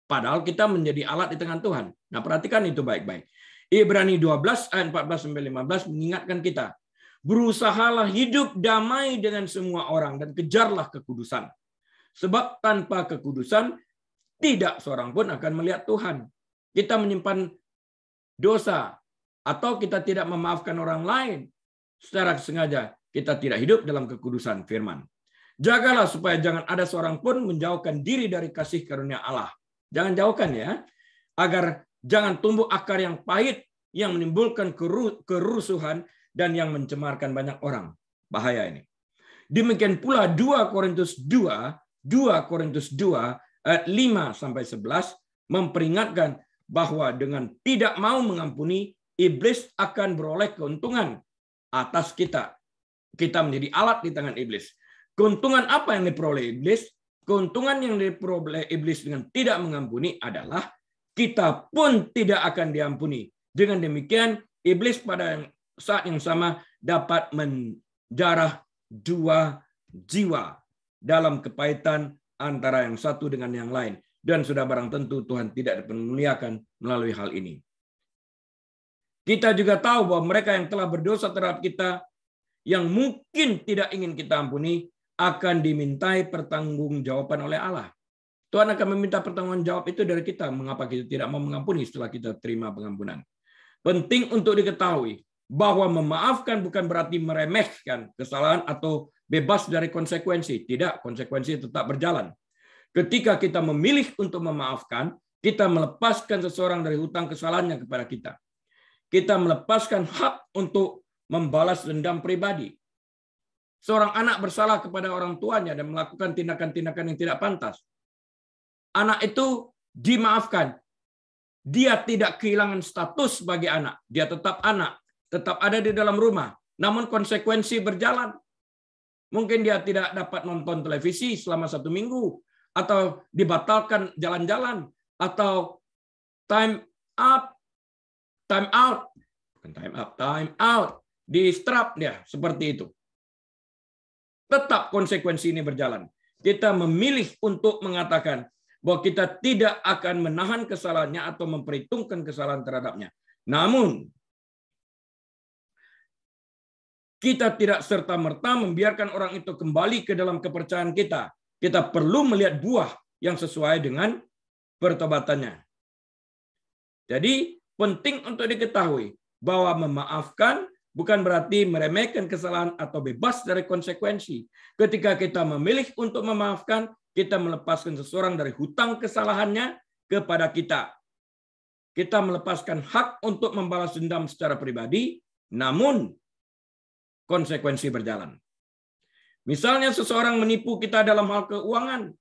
Speaker 1: Padahal kita menjadi alat di tangan Tuhan. Nah, perhatikan itu baik-baik. Ibrani 12 ayat 14-15 mengingatkan kita, berusahalah hidup damai dengan semua orang dan kejarlah kekudusan. Sebab tanpa kekudusan, tidak seorang pun akan melihat Tuhan. Kita menyimpan dosa, atau kita tidak memaafkan orang lain secara sengaja, kita tidak hidup dalam kekudusan firman. Jagalah supaya jangan ada seorang pun menjauhkan diri dari kasih karunia Allah. Jangan jauhkan ya, agar jangan tumbuh akar yang pahit, yang menimbulkan kerusuhan, dan yang mencemarkan banyak orang. Bahaya ini. Demikian pula 2 Korintus 2 ayat 5-11 memperingatkan bahwa dengan tidak mau mengampuni, iblis akan beroleh keuntungan atas kita. Kita menjadi alat di tangan iblis. Keuntungan apa yang diperoleh iblis? Keuntungan yang diperoleh iblis dengan tidak mengampuni adalah kita pun tidak akan diampuni. Dengan demikian, iblis pada saat yang sama dapat menjarah 2 jiwa dalam kepahitan antara yang satu dengan yang lain. Dan sudah barang tentu Tuhan tidak dipermuliakan melalui hal ini. Kita juga tahu bahwa mereka yang telah berdosa terhadap kita, yang mungkin tidak ingin kita ampuni, akan dimintai pertanggungjawaban oleh Allah. Tuhan akan meminta pertanggungjawab itu dari kita. Mengapa kita tidak mau mengampuni setelah kita terima pengampunan? Penting untuk diketahui bahwa memaafkan bukan berarti meremehkan kesalahan atau bebas dari konsekuensi. Tidak, konsekuensi tetap berjalan. Ketika kita memilih untuk memaafkan, Kita melepaskan seseorang dari hutang kesalahannya kepada kita. Kita melepaskan hak untuk membalas dendam pribadi. Seorang anak bersalah kepada orang tuanya dan melakukan tindakan-tindakan yang tidak pantas. Anak itu dimaafkan. Dia tidak kehilangan status sebagai anak. Dia tetap anak, tetap ada di dalam rumah. Namun konsekuensi berjalan. Mungkin dia tidak dapat nonton televisi selama 1 minggu, atau dibatalkan jalan-jalan, atau time out, di-strap dia, seperti itu. Tetap konsekuensi ini berjalan. Kita memilih untuk mengatakan bahwa kita tidak akan menahan kesalahannya atau memperhitungkan kesalahan terhadapnya. Namun, kita tidak serta-merta membiarkan orang itu kembali ke dalam kepercayaan kita. Kita perlu melihat buah yang sesuai dengan pertobatannya. Jadi, penting untuk diketahui bahwa memaafkan bukan berarti meremehkan kesalahan atau bebas dari konsekuensi. Ketika kita memilih untuk memaafkan, kita melepaskan seseorang dari hutang kesalahannya kepada kita. Kita melepaskan hak untuk membalas dendam secara pribadi, namun konsekuensi berjalan. Misalnya seseorang menipu kita dalam hal keuangan,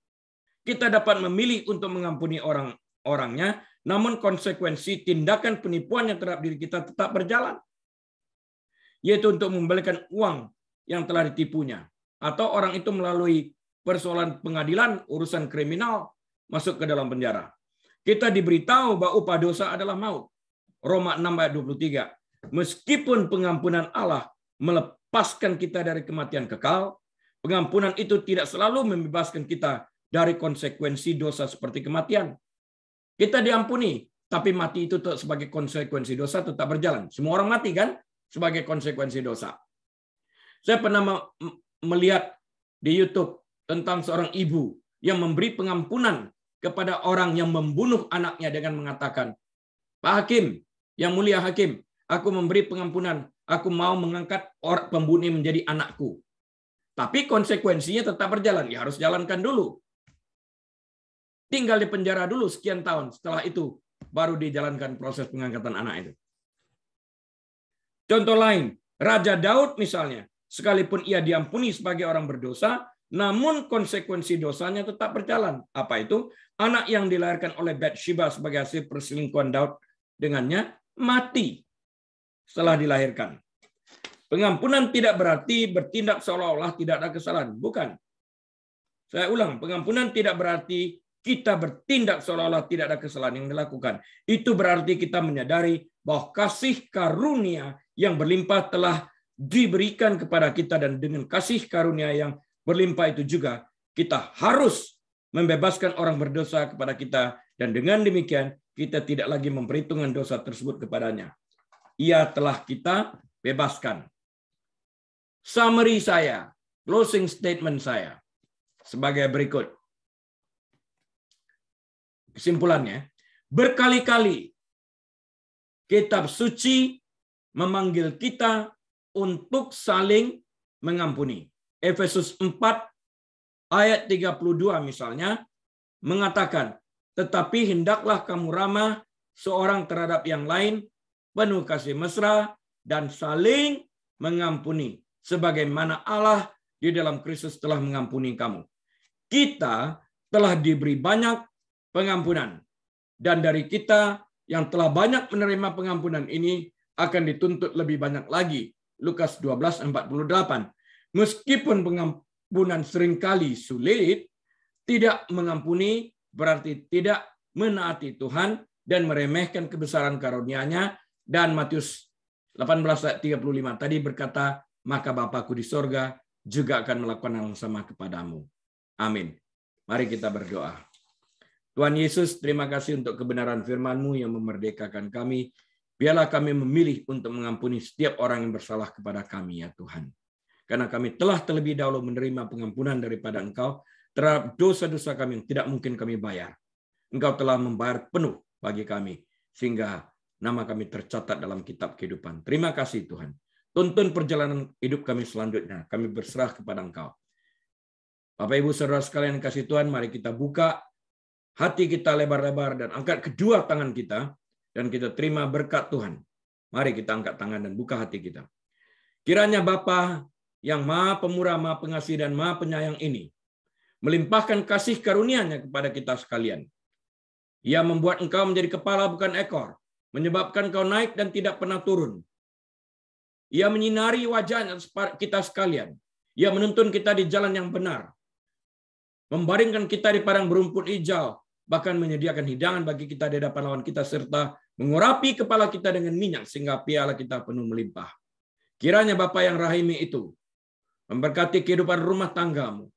Speaker 1: kita dapat memilih untuk mengampuni orangnya, namun konsekuensi tindakan penipuan yang terhadap diri kita tetap berjalan, yaitu untuk mengembalikan uang yang telah ditipunya, atau orang itu melalui persoalan pengadilan, urusan kriminal, masuk ke dalam penjara. Kita diberitahu bahwa upah dosa adalah maut. Roma 6 ayat 23. Meskipun pengampunan Allah melepaskan kita dari kematian kekal, pengampunan itu tidak selalu membebaskan kita dari konsekuensi dosa seperti kematian. Kita diampuni, tapi mati itu sebagai konsekuensi dosa tetap berjalan. Semua orang mati kan sebagai konsekuensi dosa. Saya pernah melihat di YouTube tentang seorang ibu yang memberi pengampunan kepada orang yang membunuh anaknya dengan mengatakan, Pak Hakim, yang mulia Hakim, aku memberi pengampunan, aku mau mengangkat orang pembunuh menjadi anakku. Tapi konsekuensinya tetap berjalan, ya harus jalankan dulu. Tinggal di penjara dulu sekian tahun, setelah itu baru dijalankan proses pengangkatan anak itu. Contoh lain, Raja Daud misalnya, sekalipun ia diampuni sebagai orang berdosa, namun konsekuensi dosanya tetap berjalan. Apa itu? Anak yang dilahirkan oleh Bathsheba sebagai hasil perselingkuhan Daud dengannya mati setelah dilahirkan. Pengampunan tidak berarti bertindak seolah-olah tidak ada kesalahan. Bukan. Saya ulang, pengampunan tidak berarti kita bertindak seolah-olah tidak ada kesalahan yang dilakukan. Itu berarti kita menyadari bahwa kasih karunia yang berlimpah telah diberikan kepada kita, dan dengan kasih karunia yang berlimpah itu juga kita harus membebaskan orang berdosa kepada kita, dan dengan demikian kita tidak lagi memperhitungkan dosa tersebut kepadanya. Ia telah kita bebaskan. Summary saya, closing statement saya sebagai berikut. Kesimpulannya, berkali-kali kitab suci memanggil kita untuk saling mengampuni. Efesus 4 ayat 32 misalnya mengatakan, tetapi hendaklah kamu ramah seorang terhadap yang lain, penuh kasih mesra, dan saling mengampuni, sebagaimana Allah di dalam Kristus telah mengampuni kamu. Kita telah diberi banyak pengampunan, dan dari kita yang telah banyak menerima pengampunan ini akan dituntut lebih banyak lagi. Lukas 12:48. Meskipun pengampunan seringkali sulit, tidak mengampuni berarti tidak menaati Tuhan dan meremehkan kebesaran karunia-Nya. Dan Matius 18 ayat 35 tadi berkata, maka Bapakku di sorga juga akan melakukan hal yang sama kepadamu. Amin. Mari kita berdoa. Tuhan Yesus, terima kasih untuk kebenaran firman-Mu yang memerdekakan kami. Biarlah kami memilih untuk mengampuni setiap orang yang bersalah kepada kami, ya Tuhan. Karena kami telah terlebih dahulu menerima pengampunan daripada Engkau terhadap dosa-dosa kami yang tidak mungkin kami bayar. Engkau telah membayar penuh bagi kami, sehingga nama kami tercatat dalam kitab kehidupan. Terima kasih Tuhan. Tuntun perjalanan hidup kami selanjutnya. Kami berserah kepada Engkau. Bapak, Ibu, Saudara sekalian kasih Tuhan, mari kita buka hati kita lebar-lebar dan angkat kedua tangan kita dan kita terima berkat Tuhan. Mari kita angkat tangan dan buka hati kita. Kiranya Bapa yang Maha Pemurah, Maha Pengasih dan Maha Penyayang ini melimpahkan kasih karunia-Nya kepada kita sekalian. Ia membuat engkau menjadi kepala bukan ekor, menyebabkan engkau naik dan tidak pernah turun. Ia menyinari wajah kita sekalian. Ia menuntun kita di jalan yang benar, membaringkan kita di padang berumput hijau, bahkan menyediakan hidangan bagi kita di hadapan lawan kita, serta mengurapi kepala kita dengan minyak sehingga piala kita penuh melimpah. Kiranya Bapa yang rahimi itu memberkati kehidupan rumah tanggamu,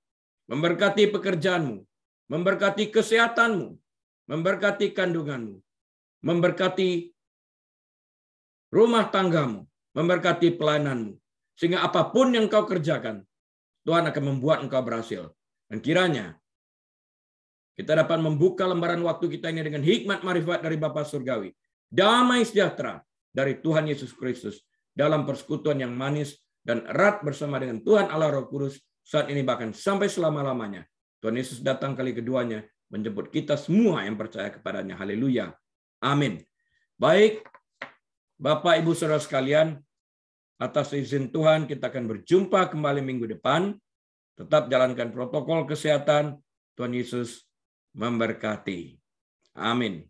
Speaker 1: memberkati pekerjaanmu, memberkati kesehatanmu, memberkati kandunganmu, memberkati rumah tanggamu, memberkati pelayananmu, sehingga apapun yang kau kerjakan, Tuhan akan membuat engkau berhasil. Dan kiranya kita dapat membuka lembaran waktu kita ini dengan hikmat marifat dari Bapa Surgawi, damai sejahtera dari Tuhan Yesus Kristus, dalam persekutuan yang manis dan erat bersama dengan Tuhan Allah Roh Kudus, saat ini bahkan sampai selama-lamanya. Tuhan Yesus datang kali keduanya, menjemput kita semua yang percaya kepadanya. Haleluya. Amin. Baik, Bapak, Ibu, Saudara sekalian, atas izin Tuhan kita akan berjumpa kembali minggu depan. Tetap jalankan protokol kesehatan. Tuhan Yesus memberkati. Amin.